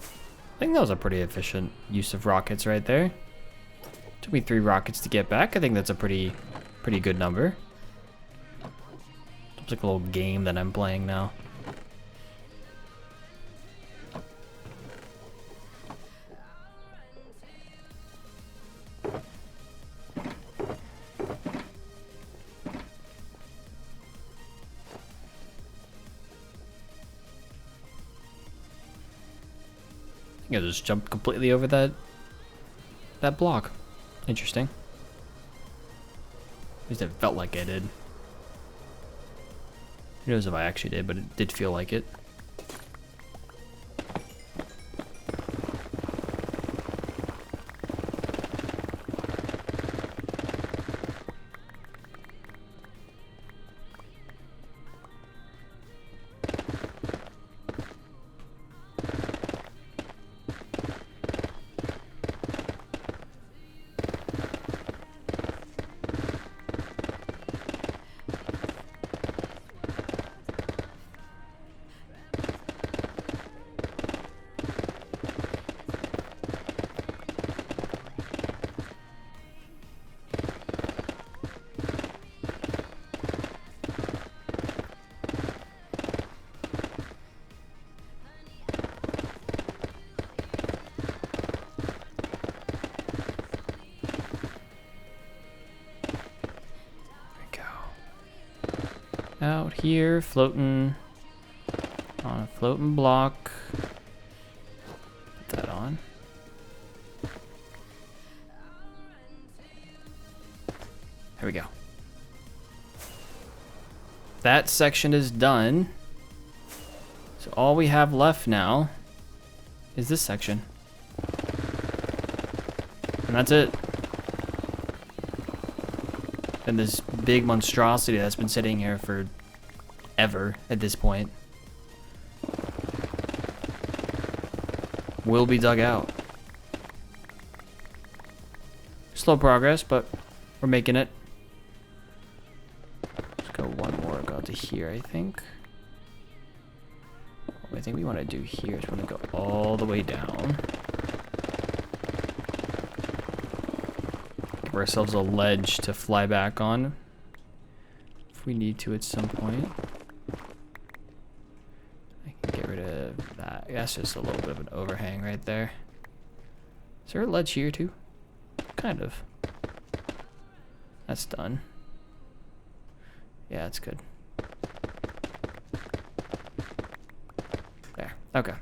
I think that was a pretty efficient use of rockets right there. Took me 3 rockets to get back. I think that's a pretty good number. It's like a little game that I'm playing now. I just jumped completely over that block. Interesting. At least it felt like I did. Who knows if I actually did, but it did feel like it. Out here, floating on a floating block. Put that on. Here we go. That section is done. So all we have left now is this section. And that's it. And this big monstrosity that's been sitting here for ever at this point will be dug out. Slow progress, but we're making it. Let's go one more, go to here, I think. What I think we want to do here is we want to go all the way down. Give ourselves a ledge to fly back on if we need to at some point. I can get rid of that. That's just a little bit of an overhang right there. Is there a ledge here too? Kind of. That's done. Yeah, that's good. There. Okay.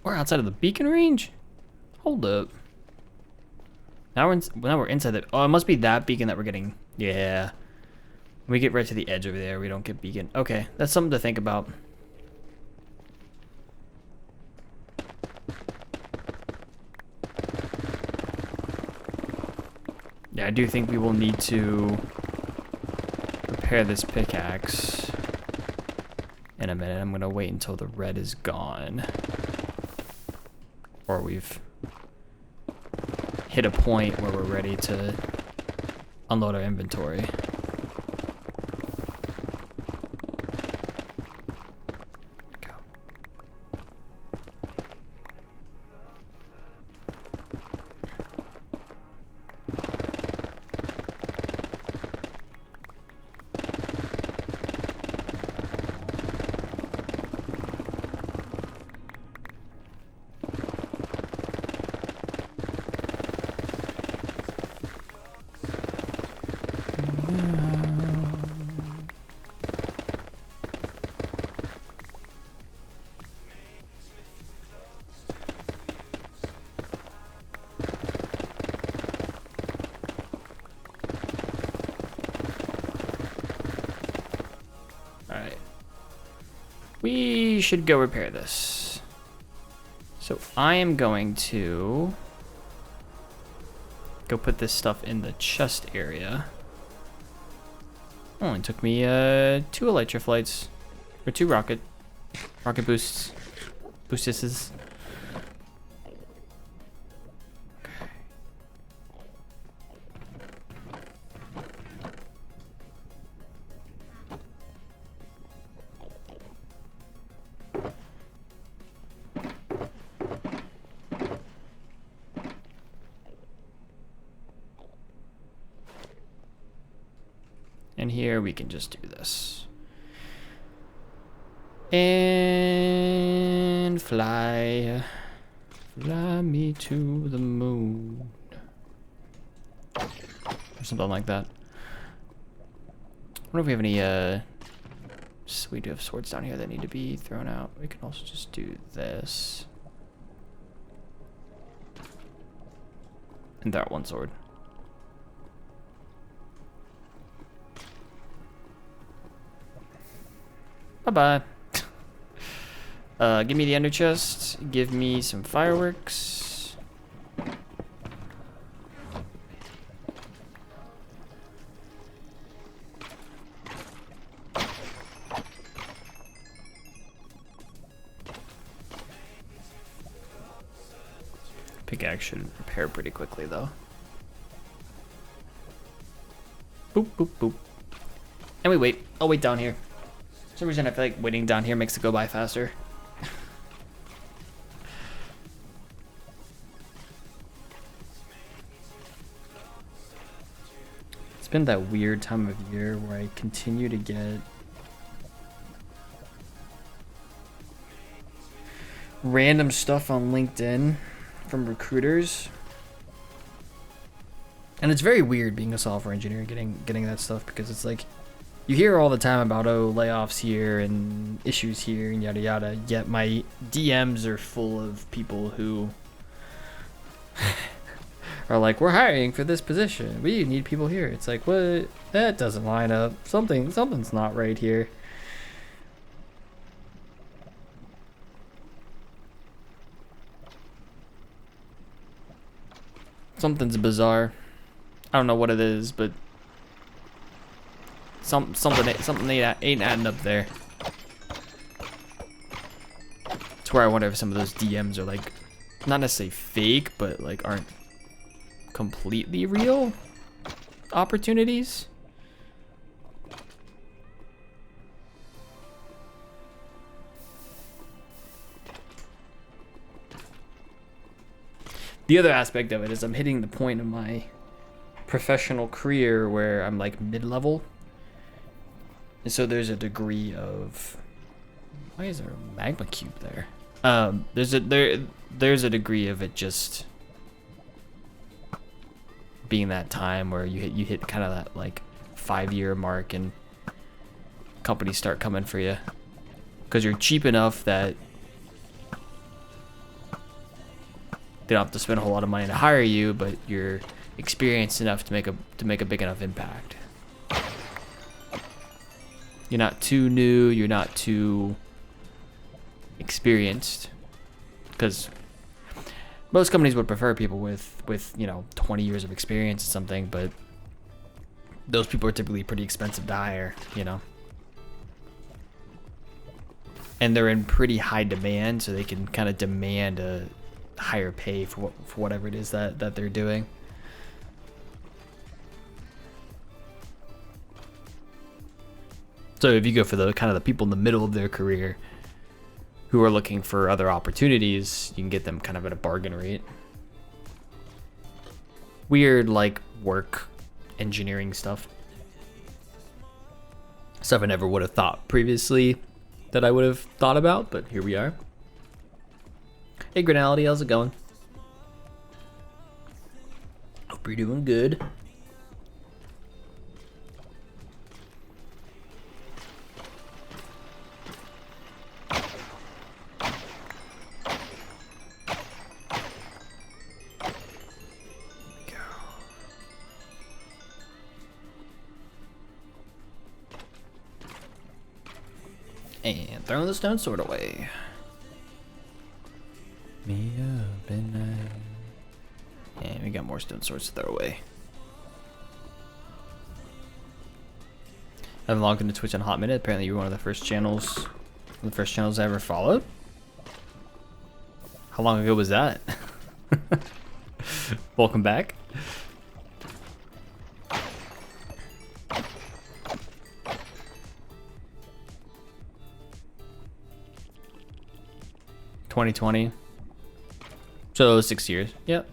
We're outside of the beacon range? Hold up. Now we're inside the... Oh, it must be that beacon that we're getting. Yeah. When we get right to the edge over there, we don't get beacon. Okay, that's something to think about. Yeah, I do think we will need to repair this pickaxe in a minute. I'm gonna wait until the red is gone. Or we've hit a point where we're ready to unload our inventory. We should go repair this. So I am going to go put this stuff in the chest area. Only took me 2 elytra flights, or 2 rocket boosts, boostesses. And here we can just do this. And fly me to the moon. Or something like that. I wonder if we have any, so we do have swords down here that need to be thrown out. We can also just do this. And that one sword. Bye-bye. Give me the ender chest. Give me some fireworks. Pickaxe should repair pretty quickly, though. Boop, boop, boop. And we wait. I'll wait down here. For some reason, I feel like waiting down here makes it go by faster. It's been that weird time of year where I continue to get random stuff on LinkedIn from recruiters. And it's very weird being a software engineer getting that stuff, because it's like, you hear all the time about, oh, layoffs here and issues here and yada yada, yet my DMs are full of people who are like, we're hiring for this position. We need people here. It's like, what? That doesn't line up. Something's not right here. Something's bizarre. I don't know what it is, but something ain't adding up there. It's where I wonder if some of those DMs are like, not necessarily fake, but like aren't completely real opportunities. The other aspect of it is I'm hitting the point of my professional career where I'm like mid-level. And so there's a degree of, why is there a magma cube there? There's a degree of it just being that time where you hit kind of that like 5-year mark and companies start coming for you because you're cheap enough that they don't have to spend a whole lot of money to hire you, but you're experienced enough to make a big enough impact. You're not too new, you're not too experienced, because most companies would prefer people with 20 years of experience or something, but those people are typically pretty expensive to hire, and they're in pretty high demand, so they can kind of demand a higher pay for whatever it is that they're doing. So if you go for the kind of the people in the middle of their career who are looking for other opportunities, you can get them kind of at a bargain rate. Weird, like, work engineering stuff. Stuff I never would have thought previously that I would have thought about, but here we are. Hey Grinality, how's it going? Hope you're doing good. And throwing the stone sword away. Me up and and we got more stone swords to throw away. I haven't logged into Twitch in a hot minute. Apparently you're one of the first channels I ever followed. How long ago was that? Welcome back. (2020). So 6 years. Yep.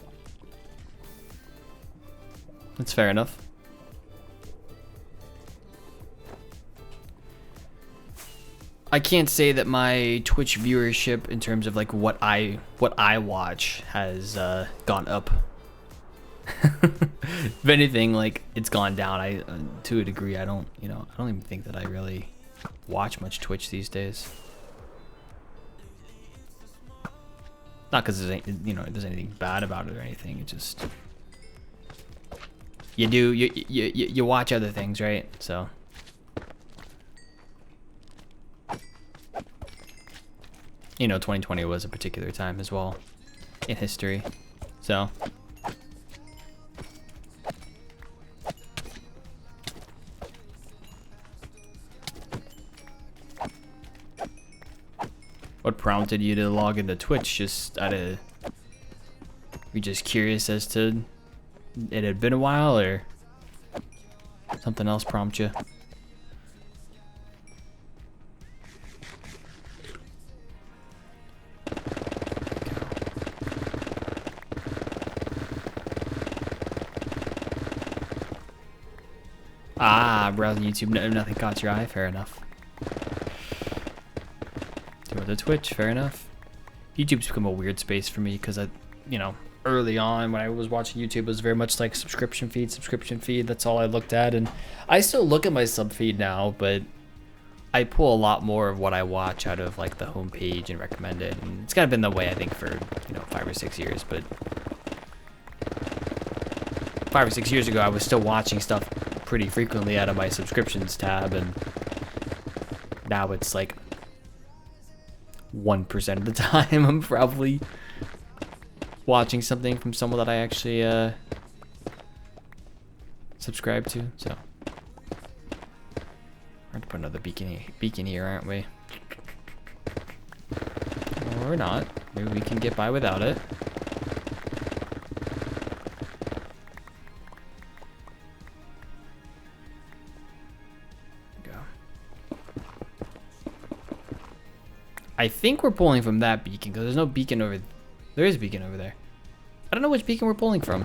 That's fair enough. I can't say that my Twitch viewership in terms of like what I watch has gone up. If anything, like it's gone down. I to a degree. I don't even think that I really watch much Twitch these days. Not because there's anything bad about it or anything. It just you watch other things, right? So 2020 was a particular time as well in history. So what prompted you to log into Twitch? Just you're just curious as to it had been a while, or something else prompt you? Ah, browsing YouTube, nothing caught your eye. Fair enough. The Twitch, fair enough. YouTube's become a weird space for me because early on when I was watching YouTube, it was very much like subscription feed. That's all I looked at, and I still look at my sub feed now, but I pull a lot more of what I watch out of like the homepage and recommended, and it's kind of been the way I think for 5 or 6 years. But 5 or 6 years ago, I was still watching stuff pretty frequently out of my subscriptions tab, and now it's like 1% of the time I'm probably watching something from someone that I actually subscribe to. So we're going to put another beacon here, aren't we? Or not. Maybe we can get by without it. I think we're pulling from that beacon because there's no beacon over. There is a beacon over there. I don't know which beacon we're pulling from.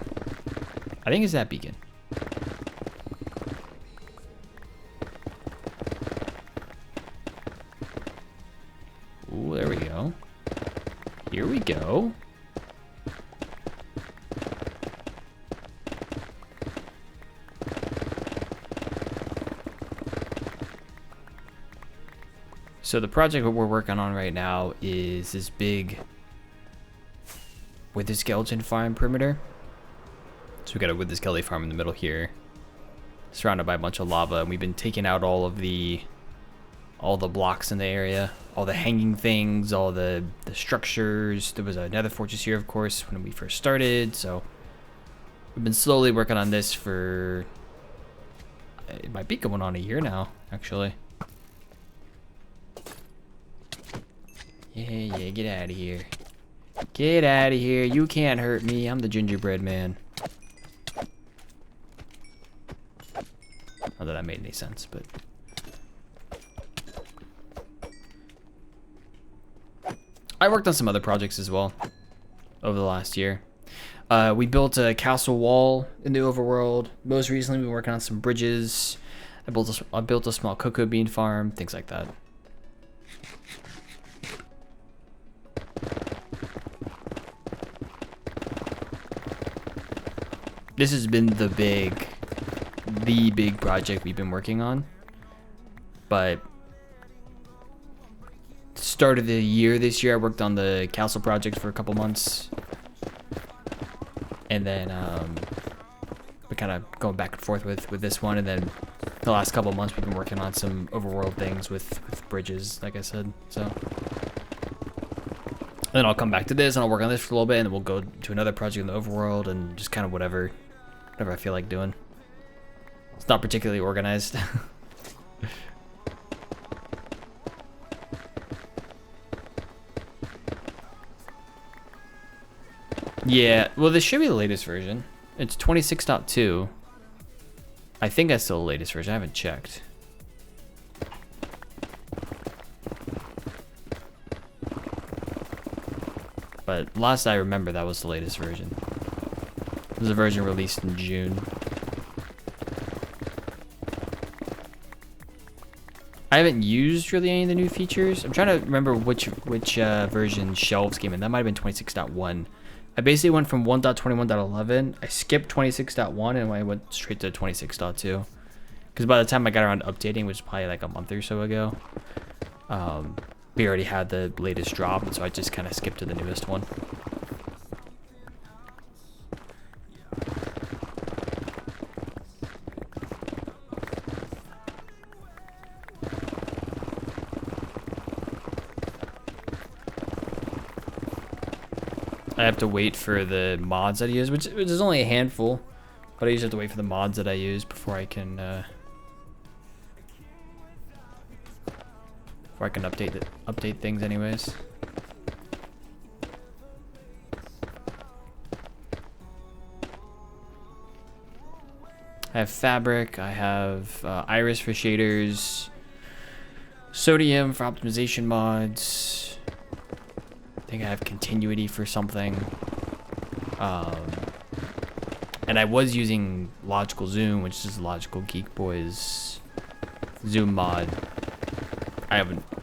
I think it's that beacon. Ooh, there we go. Here we go. So the project that we're working on right now is this big wither skeleton farm perimeter. So we got a wither skeleton farm in the middle here, surrounded by a bunch of lava, and we've been taking out all the blocks in the area, all the hanging things, all the structures. There was a nether fortress here, of course, when we first started. So we've been slowly working on this for, it might be going on a year now, actually. Yeah, get out of here. Get out of here. You can't hurt me. I'm the gingerbread man. Not that that made any sense, but... I worked on some other projects as well over the last year. We built a castle wall in the overworld. Most recently, we've been working on some bridges. I built a small cocoa bean farm, things like that. This has been the big project we've been working on. But start of the year this year, I worked on the castle project for a couple months. And then we kind of going back and forth with this one, and then the last couple of months we've been working on some overworld things with bridges, like I said. So and then I'll come back to this and I'll work on this for a little bit, and then we'll go to another project in the overworld, and just kind of whatever I feel like doing. It's not particularly organized. Yeah, well, this should be the latest version. It's 26.2. I think that's still the latest version. I haven't checked. But last I remember, that was the latest version. It was a version released in June. I haven't used really any of the new features. I'm trying to remember which version shelves came in. That might have been 26.1. I basically went from 1.21.11. I skipped 26.1 and I went straight to 26.2. Because by the time I got around to updating, which was probably like a month or so ago, we already had the latest drop, and so I just kind of skipped to the newest one. I have to wait for the mods that I use, which is only a handful, but I usually have to wait for the mods that I use before I can update things anyways. I have fabric, I have iris for shaders, sodium for optimization mods. I think I have continuity for something. And I was using logical zoom, which is Logical Geek Boy's zoom mod.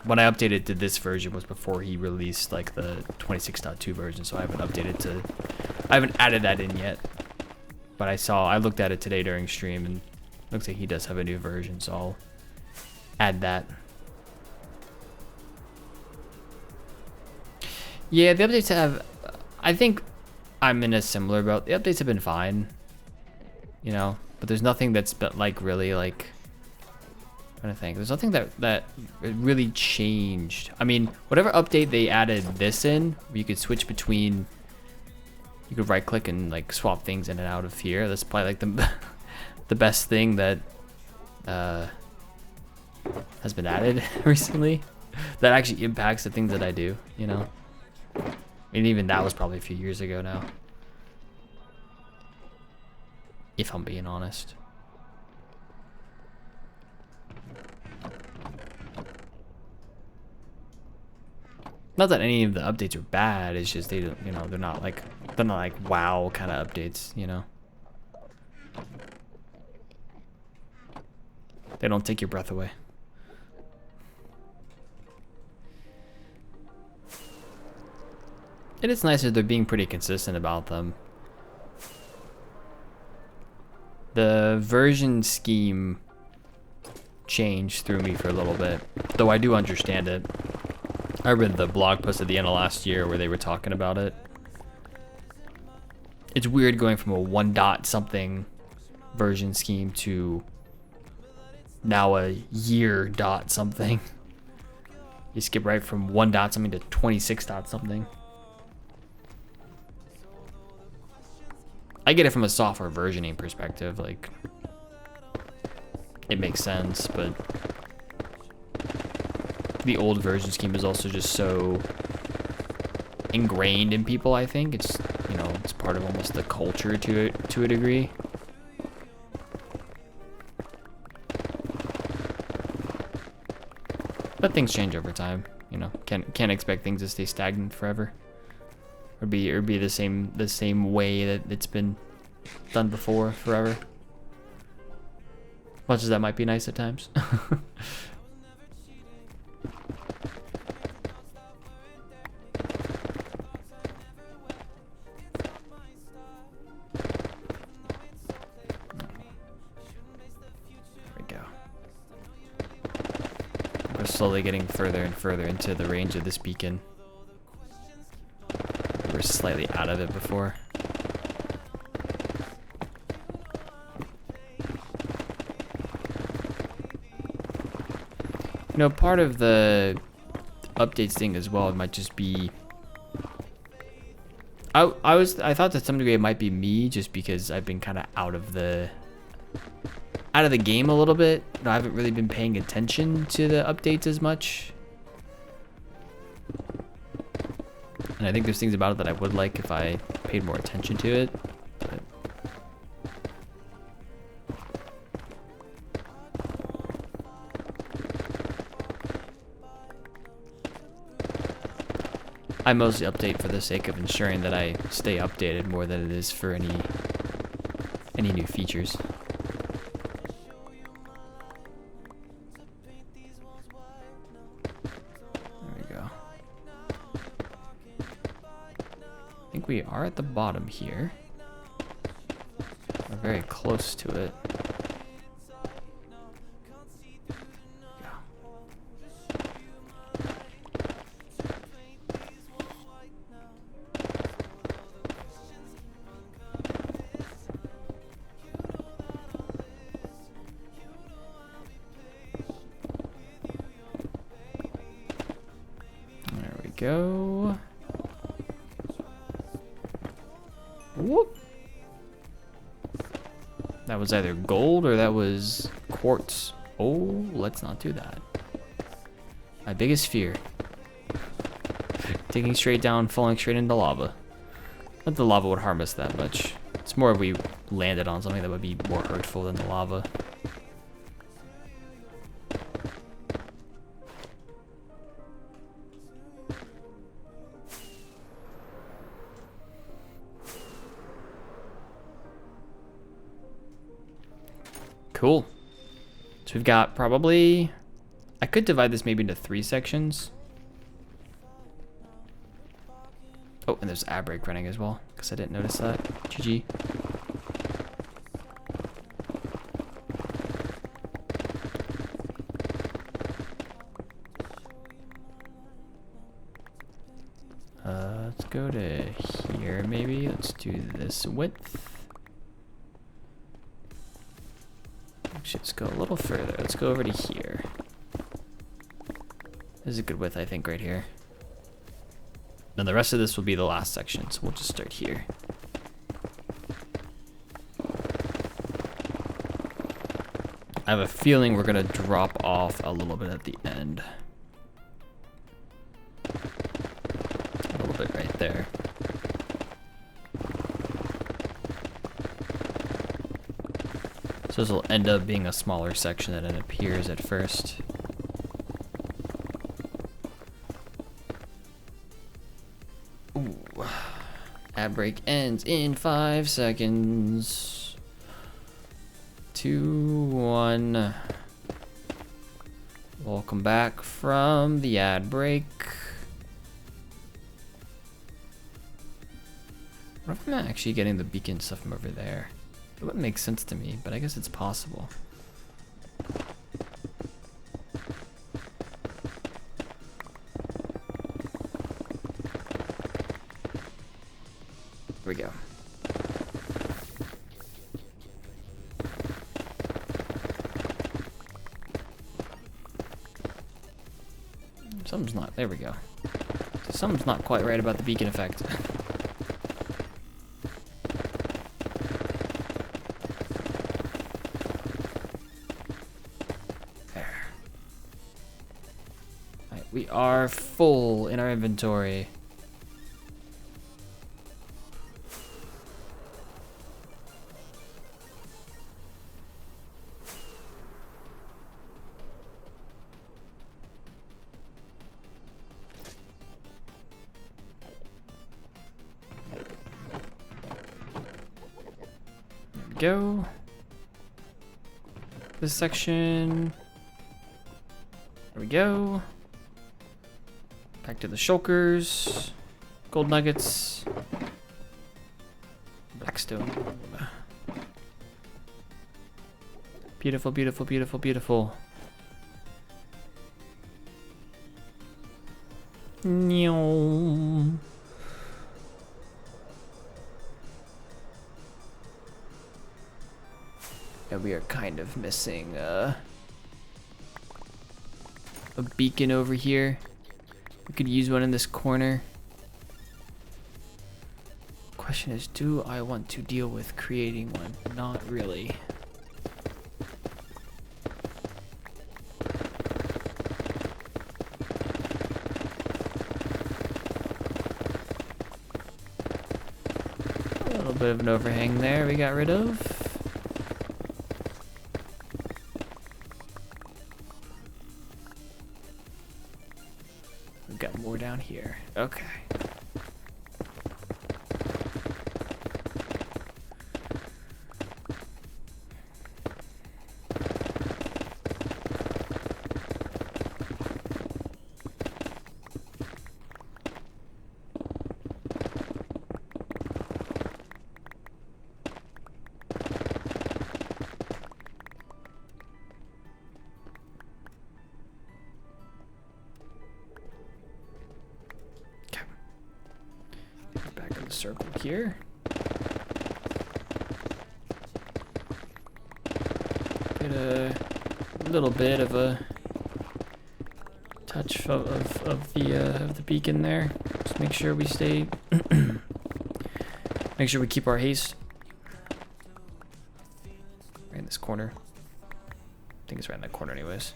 When I updated to this version was before he released like the 26.2 version, so I haven't added that in yet. But I looked at it today during stream, and it looks like he does have a new version, so I'll add that. Yeah, the updates I think I'm in a similar boat. The updates have been fine, you know, but there's nothing that's been like really like, I'm trying to think. There's nothing that really changed. I mean, whatever update they added this in, you could switch between, you could right click and like swap things in and out of here. That's probably like the best thing that has been added recently that actually impacts the things that I do, you know. I mean, even that was probably a few years ago now, if I'm being honest. Not that any of the updates are bad, it's just they don't, you know, they're not like wow kind of updates, you know. They don't take your breath away. And it's nice that they're being pretty consistent about them. The version scheme change threw me for a little bit, though I do understand it. I read the blog post at the end of last year where they were talking about it. It's weird going from a 1 dot something version scheme to now a year dot something. You skip right from 1 dot something to 26 dot something. I get it from a software versioning perspective, like it makes sense, but the old version scheme is also just so ingrained in people, I think. It's, you know, it's part of almost the culture to a degree. But things change over time, you know. Can't expect things to stay stagnant forever. Or be the same way that it's been done before forever. Much as that might be nice at times. We're slowly getting further and further into the range of this beacon. We were slightly out of it before. You know, part of the updates thing as well, it might just be... I thought to some degree it might be me, just because I've been kind of out of the game a little bit. I haven't really been paying attention to the updates as much. And I think there's things about it that I would like if I paid more attention to it. But I mostly update for the sake of ensuring that I stay updated more than it is for any new features. I think we are at the bottom here. We're very close to it. There we go. Whoop. That was either gold or that was quartz. Oh, let's not do that. My biggest fear. Digging straight down, falling straight into lava. Not the lava would harm us that much. It's more if we landed on something that would be more hurtful than the lava. Cool. So we've got probably... I could divide this maybe into 3 sections. Oh, and there's ad break running as well, because I didn't notice that. GG. Let's go to here maybe. Let's do this width. Actually, let's go a little further. Let's go over to here. This is a good width, I think, right here. Then the rest of this will be the last section, so we'll just start here. I have a feeling we're gonna drop off a little bit at the end. A little bit right there. So this will end up being a smaller section than it appears at first. Ooh. Ad break ends in 5 seconds. 2, 1. Welcome back from the ad break. What if I'm not actually getting the beacon stuff from over there? It wouldn't make sense to me, but I guess it's possible. Here we go. Something's not, there we go. Something's not quite right about the beacon effect. We are full in our inventory. Go. This section. There we go. Back to the shulkers. Gold nuggets. Blackstone. Beautiful, beautiful, beautiful, beautiful. Meow. Yeah, we are kind of missing a beacon over here. We could use one in this corner. Question is, do I want to deal with creating one? Not really. A little bit of an overhang there we got rid of. We've got more down here. Okay. Back in the circle here. Get a little bit of a touch of the beacon there. Just make sure we stay. Make sure we keep our haste. Right in this corner. I think it's right in that corner, anyways.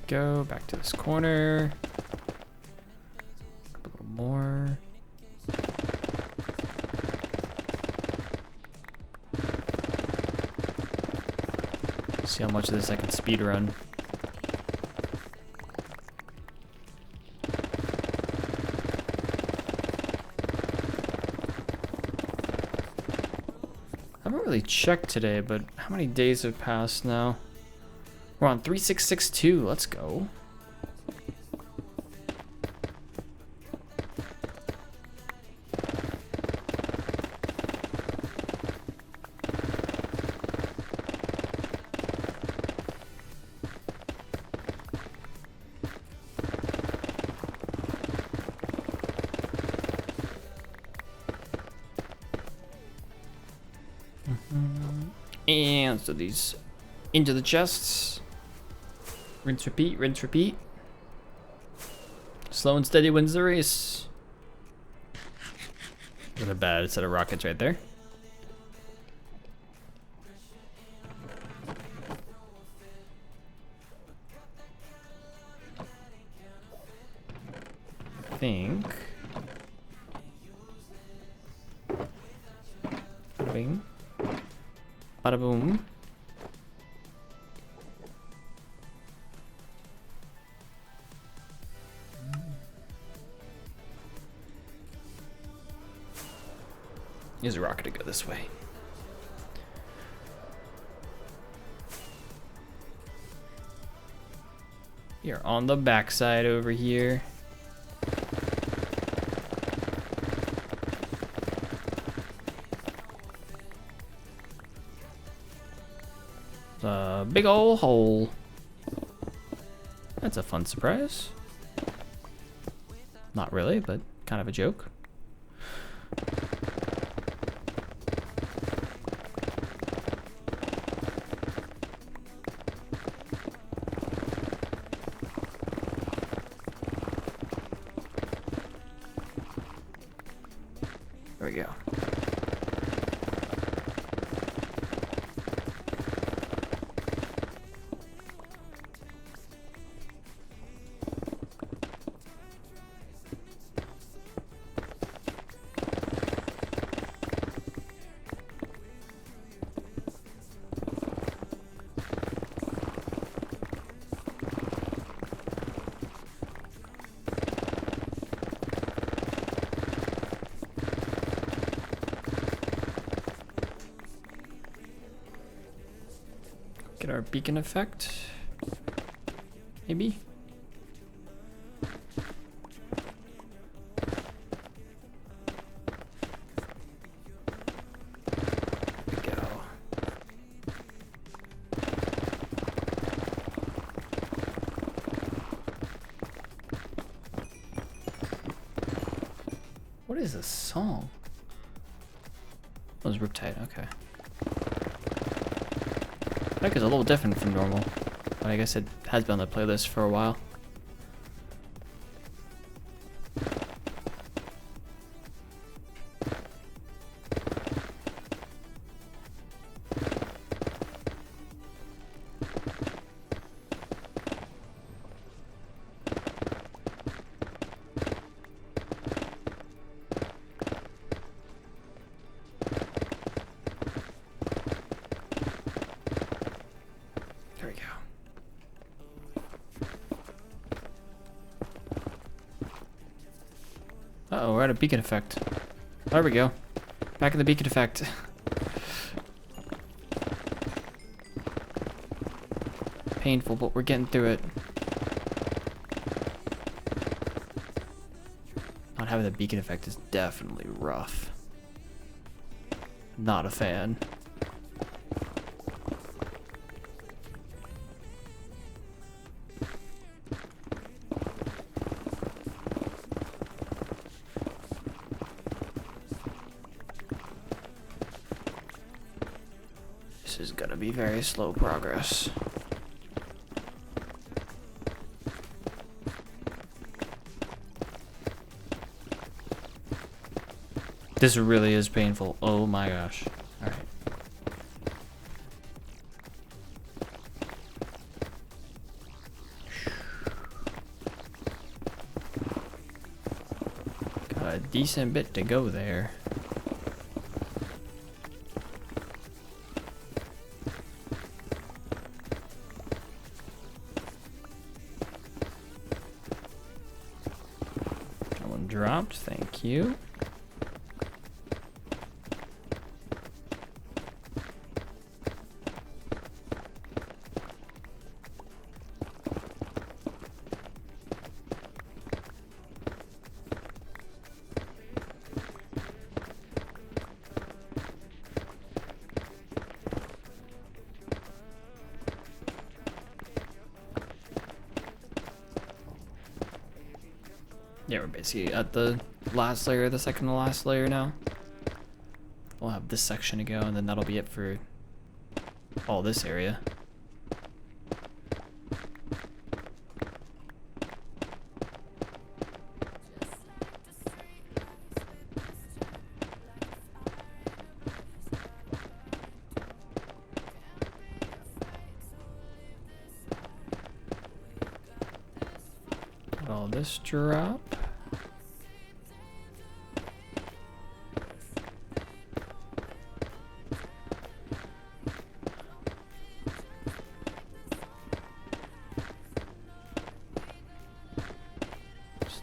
Go back to this corner. A little more. See how much of this I can speed run. I haven't really checked today, but how many days have passed now? We're on 3662. Let's go. And so these into the chests. Rinse, repeat, rinse, repeat. Slow and steady wins the race. What a bad set of rockets right there. I think. Bada bing. Bada boom. Use a rocket to go this way. You're on the backside over here. A big ol' hole. That's a fun surprise. Not really, but kind of a joke. There we go. Get our beacon effect. Maybe. There we go. What is this song? Oh, it's Riptide, okay. That is a little different from normal, but I guess it has been on the playlist for a while. There we go. Uh-oh, we're at a beacon effect. There we go. Back in the beacon effect. Painful, but we're getting through it. Not having the beacon effect is definitely rough. Not a fan. This is gonna be very slow progress. This really is painful. Oh my gosh. Alright. Got a decent bit to go there. That one dropped, thank you. Yeah, we're basically at the last layer, the second to last layer now. We'll have this section to go, and then that'll be it for all this area. Let all this drop.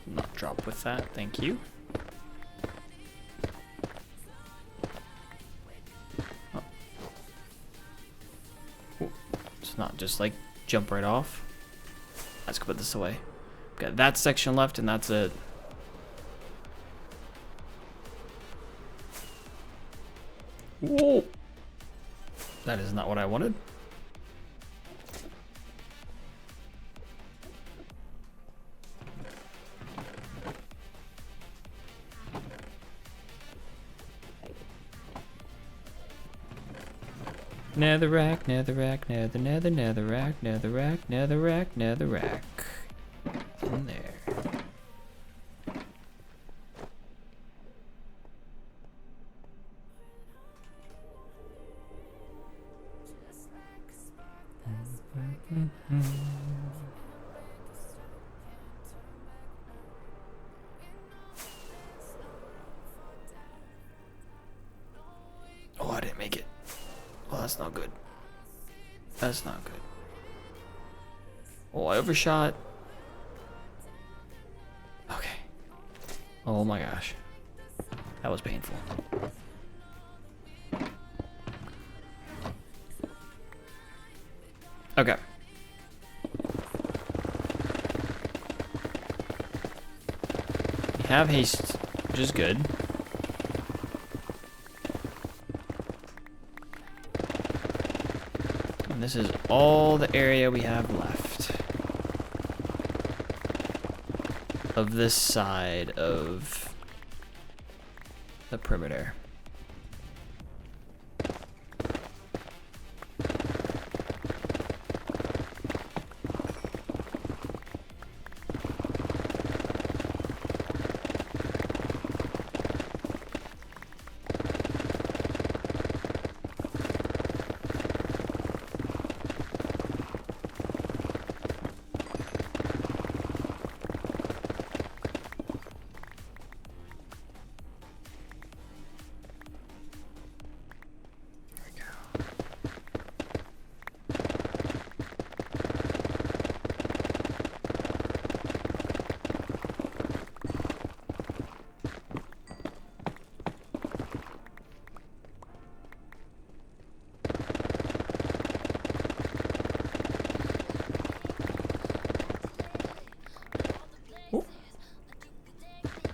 Not drop with that, thank you. Oh. Ooh, it's not just like jump right off. Let's go put this away. Got that section left, and that's it. Whoa! That is not what I wanted. Netherrack, netherrack, netherrack, netherrack. In there. Oh, I didn't make it. Well, that's not good. That's not good. Oh, I overshot. Okay. Oh my gosh. That was painful. Okay. We have haste, which is good. And this is all the area we have left of this side of the perimeter.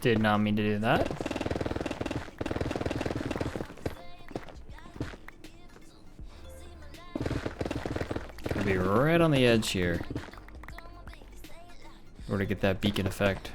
Did not mean to do that. Gonna be right on the edge here. In order to get that beacon effect.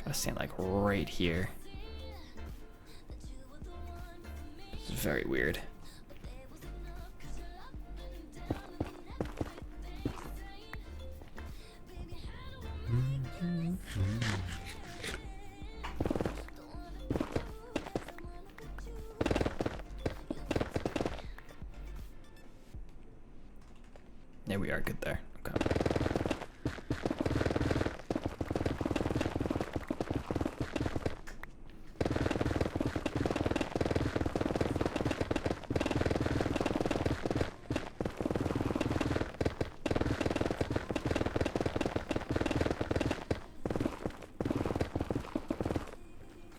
Gotta stand like right here. This is very weird. There we are, good there.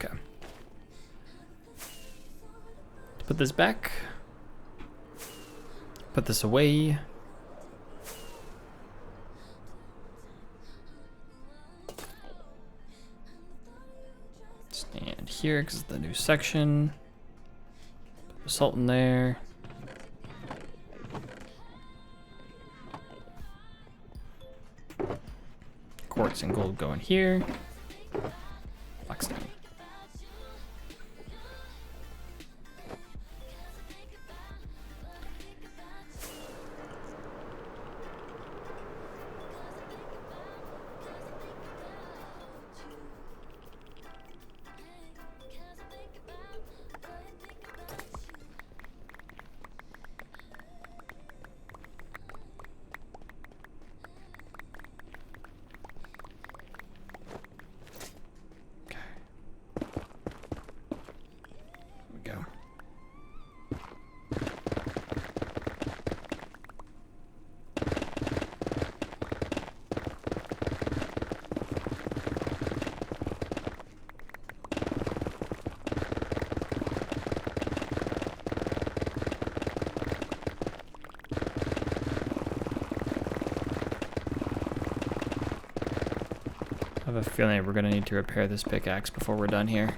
Okay. Put this back. Put this away. Stand here because it's the new section. Put salt in there. Quartz and gold go in here. Blackstone. I have a feeling we're gonna need to repair this pickaxe before we're done here.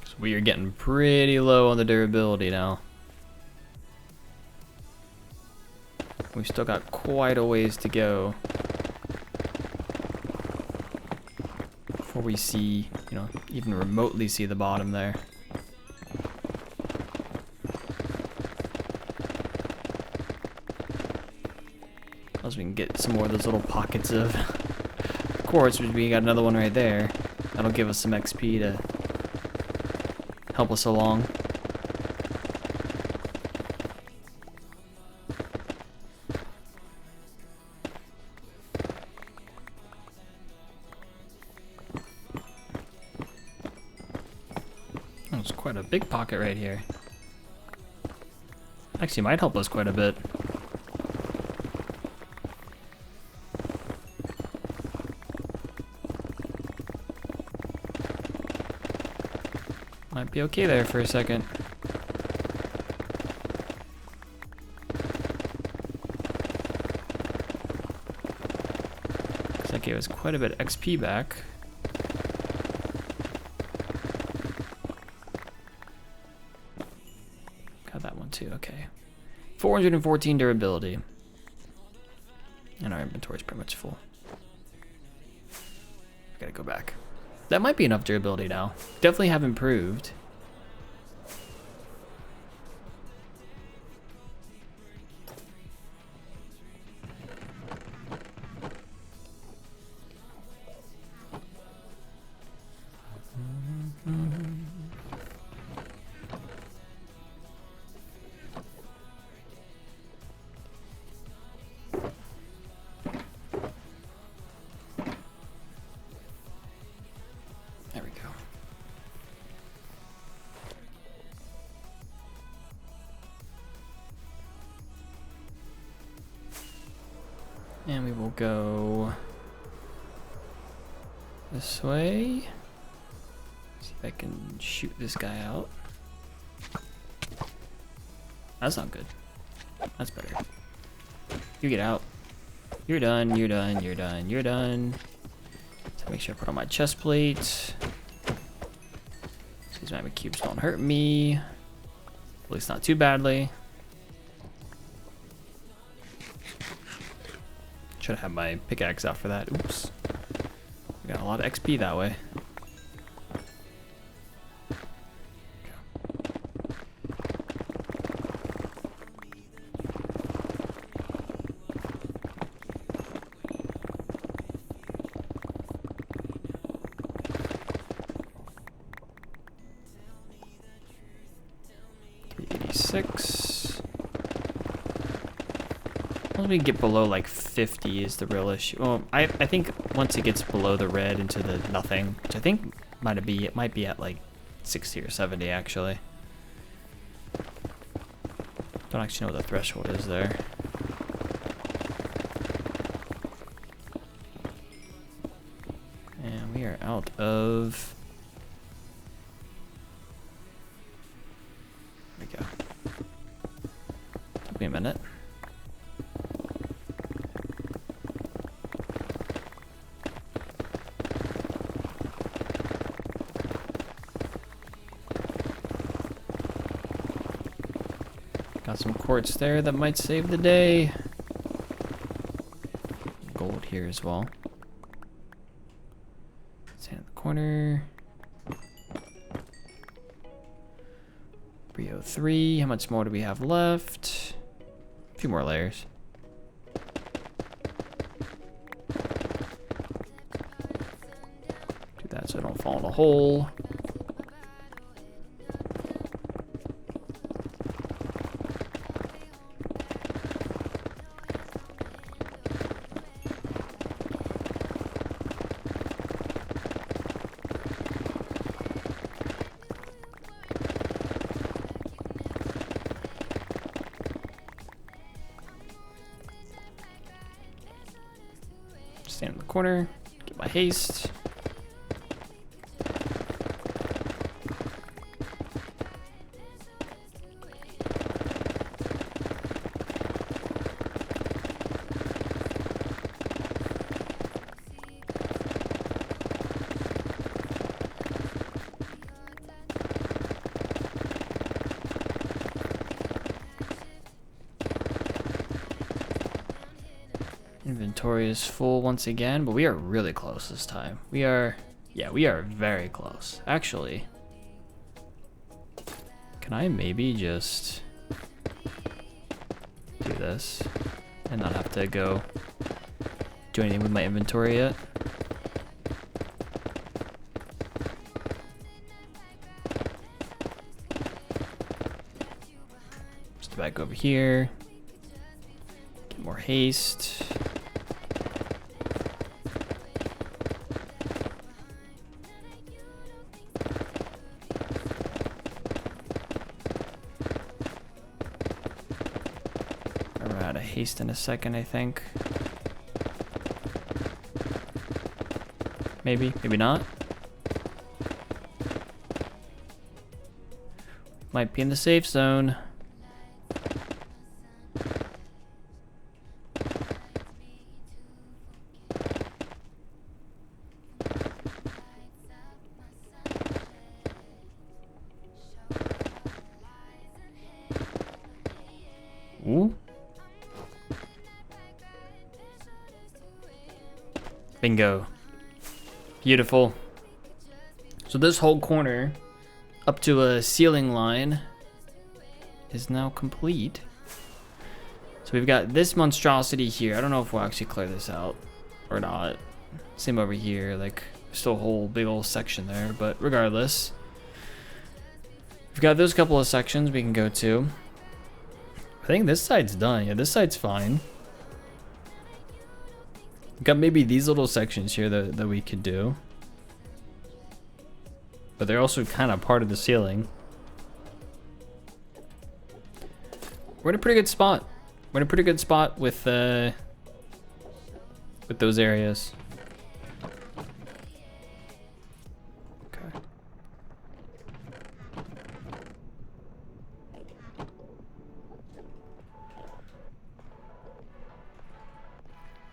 So we are getting pretty low on the durability now. We've still got quite a ways to go before we see, you know, even remotely see the bottom there. Unless we can get some more of those little pockets of quartz, which we got another one right there. That'll give us some XP to help us along. big pocket right here. Actually, might help us quite a bit. Might be okay there for a second. Looks like it was quite a bit of XP back. Got that one too, okay. 414 durability. And our inventory is pretty much full. Gotta go back. That might be enough durability now. Definitely have improved. There we go. And we will go this way. See if I can shoot this guy out. That's not good. That's better. You get out. You're done, you're done, you're done, you're done. So make sure I put on my chest plate. These magma cubes don't hurt me. At least not too badly. Should have my pickaxe out for that. Oops. We got a lot of XP that way. $386. Once we get below like 50 is the real issue. Well, I think once it gets below the red into the nothing, which I think it might be at like 60 or 70 actually. Don't actually know what the threshold is there. And we are out of. There we go. Took me a minute. Got some quartz there that might save the day. Gold here as well. Stand in the corner. 303. How much more do we have left? A few more layers. Do that so I don't fall in a hole. Stand in the corner, get my haste. Inventory is full once again, but we are really close this time. We are very close. Actually, can I maybe just do this and not have to go do anything with my inventory yet? Just back over here. Get more haste. haste in a second, I think. Maybe, maybe not. Might be in the safe zone. Ooh. Bingo. Beautiful. So this whole corner up to a ceiling line is now complete. So we've got this monstrosity here. I don't know if we'll actually clear this out or not. Same over here, like still a whole big old section there, but regardless. We've got those couple of sections we can go to. I think this side's done. Yeah, this side's fine. We've got maybe these little sections here that we could do. But they're also kind of part of the ceiling. We're in a pretty good spot. We're in a pretty good spot with those areas. Okay.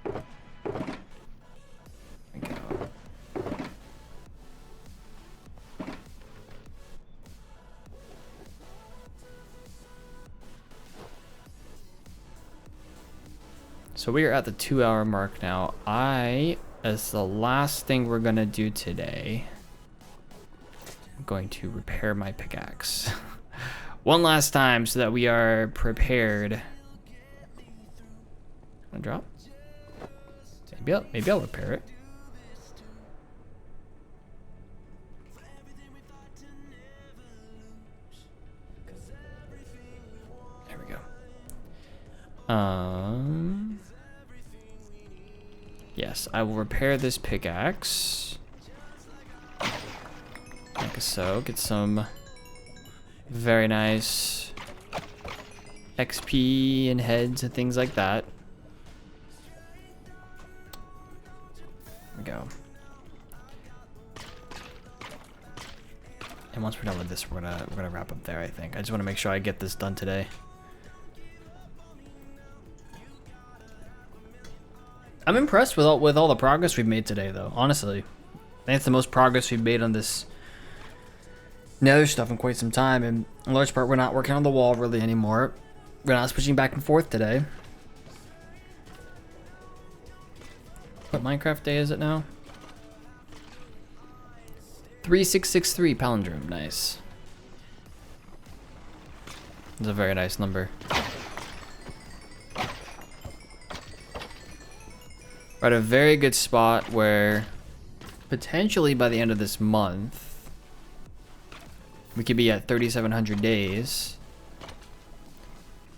There we go. So we are at the 2-hour mark now. As the last thing we're gonna do today, I'm going to repair my pickaxe. One last time so that we are prepared. Wanna drop? Maybe I'll repair it. There we go. Yes, I will repair this pickaxe. Like so. Get some very nice XP and heads and things like that. There we go. And once we're done with this, we're gonna wrap up there, I think. I just want to make sure I get this done today. I'm impressed with all the progress we've made today, though. Honestly, I think it's the most progress we've made on this Nether stuff in quite some time. And in large part, we're not working on the wall really anymore. We're not switching back and forth today. What Minecraft day is it now? 3663 palindrome. Nice. It's a very nice number. We're at a very good spot where potentially by the end of this month we could be at 3,700 days,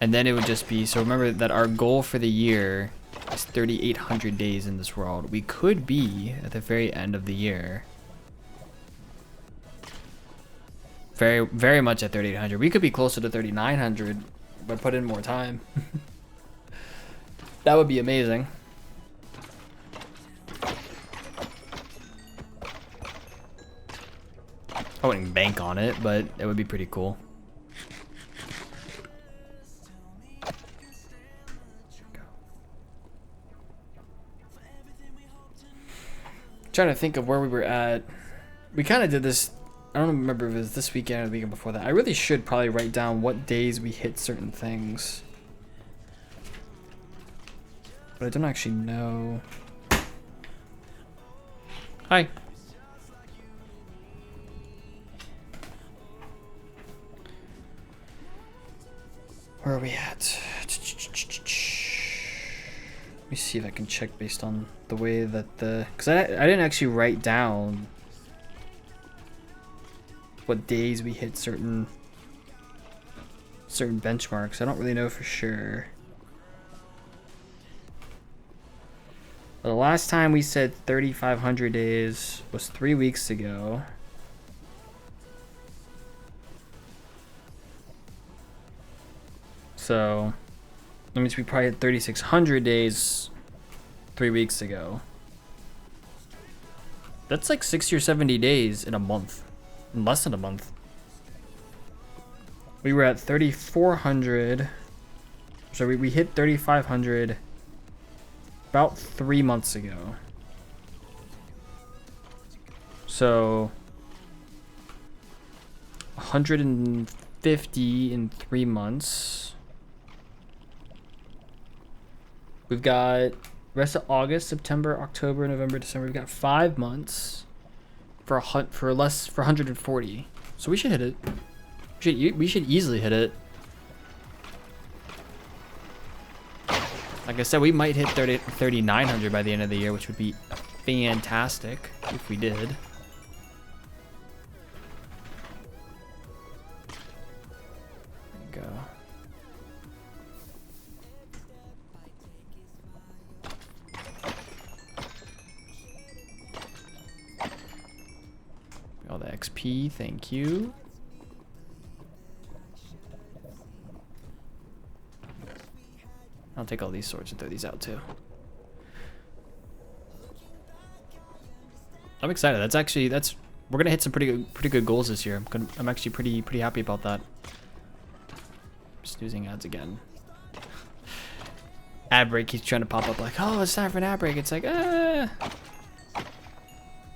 and then it would just be, so remember that our goal for the year is 3,800 days in this world. We could be at the very end of the year very much at 3,800. We could be closer to 3,900 but put in more time. That would be amazing. I wouldn't bank on it, but it would be pretty cool. Trying to think of where we were at. We kind of did this, I don't remember if it was this weekend or the weekend before that. I really should probably write down what days we hit certain things. But I don't actually know. Hi. Where are we at? Let me see if I can check based on the way that because I didn't actually write down what days we hit certain benchmarks. I don't really know for sure. But the last time we said 3,500 days was 3 weeks ago. So That means we probably had 3,600 days 3 weeks ago. That's like 60 or 70 days in a month. In less than a month. We were at 3,400. So we hit 3,500 about 3 months ago. So 150 in 3 months. We've got rest of August, September, October, November, December. We've got 5 months for 140. So we should hit it. We should easily hit it. Like I said, we might hit 3,900 by the end of the year, which would be fantastic if we did. There you go. All the XP, thank you. I'll take all these swords and throw these out too. I'm excited. We're gonna hit some pretty good goals this year. I'm actually pretty happy about that. Snoozing ads again. Ad break keeps trying to pop up like, oh, it's time for an ad break. It's like,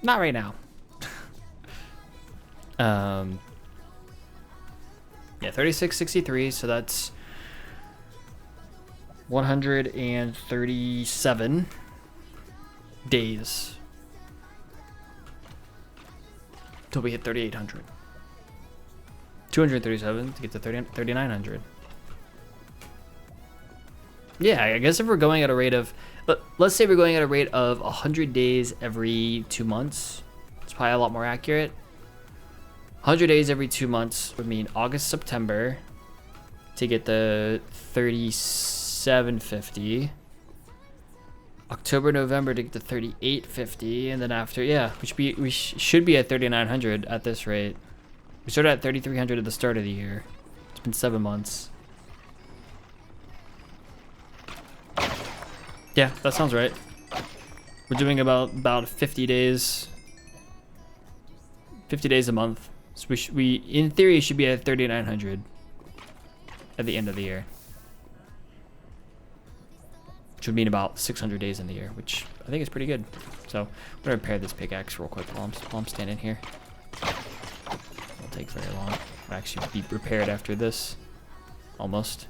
not right now. Yeah, 3663. So that's 137 days till we hit 3,800. 237 to get to 3,900. Yeah, I guess if we're going at a rate of, let's say we're going at a rate of 100 days every 2 months. It's probably a lot more accurate. 100 days every 2 months would mean August, September to get the 3,750. October, November to get to 3,850, and then after, yeah, we should be at 3,900 at this rate. We started at 3,300 at the start of the year. It's been 7 months. Yeah, that sounds right. We're doing about 50 days. 50 days a month. So we in theory should be at 3,900 at the end of the year. Which would mean about 600 days in the year, which I think is pretty good. So I'm gonna repair this pickaxe real quick while I'm standing here. Won't take very long. I'll actually be repaired after this, almost.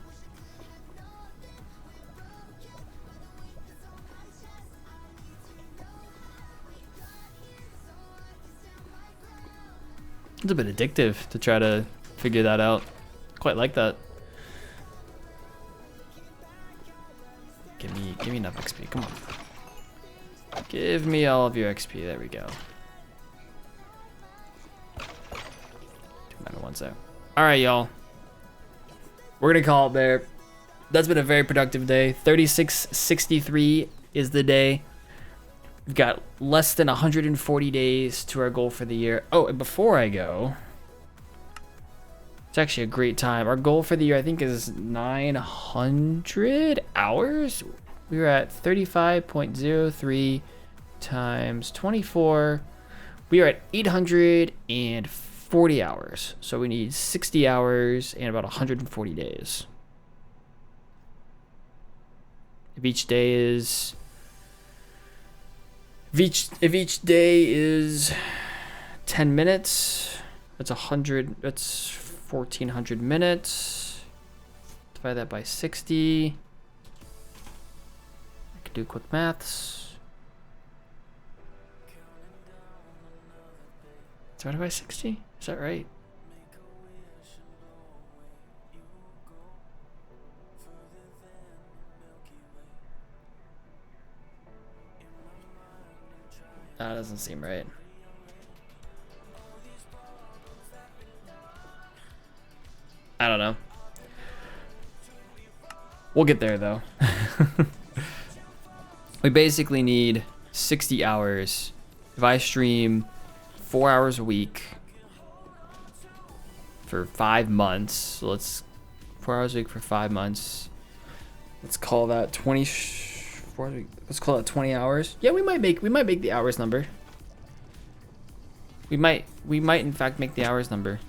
It's a bit addictive to try to figure that out. Quite like that. Give me enough XP. Come on. Give me all of your XP. There we go. 2 minor ones there. All right, y'all. We're gonna call it there. That's been a very productive day. 3663 is the day. We've got less than 140 days to our goal for the year. Oh, and before I go, it's actually a great time. Our goal for the year, I think, is 900 hours. We were at 35.03 times 24. We are at 840 hours. So we need 60 hours and about 140 days. If each day is... If each day is 10 minutes, that's 1,400 minutes. Divide that by 60. I can do quick maths. Divided by 60? Is that right? That doesn't seem right. I don't know. We'll get there though. We basically need 60 hours. If I stream 4 hours a week for 5 months, so let's 4 hours a week for 5 months. let's call that 20. Let's call it 20 hours. Yeah, we might make the hours number. We might in fact make the hours number.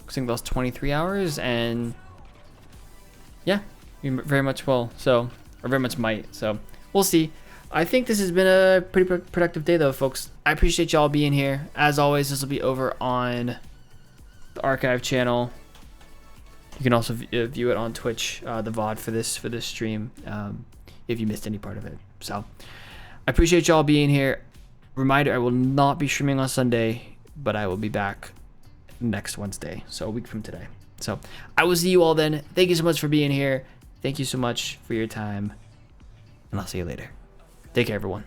I think that's 23 hours, and yeah, we very much will. So, or very much might. So, we'll see. I think this has been a pretty productive day, though, folks. I appreciate y'all being here. As always, this will be over on the archive channel. You can also view it on Twitch, the VOD for this stream, if you missed any part of it. So, I appreciate y'all being here. Reminder: I will not be streaming on Sunday, but I will be back next Wednesday, so a week from today. So I will see you all then. Thank you so much for being here. Thank you so much for your time, and I'll see you later. Take care, everyone.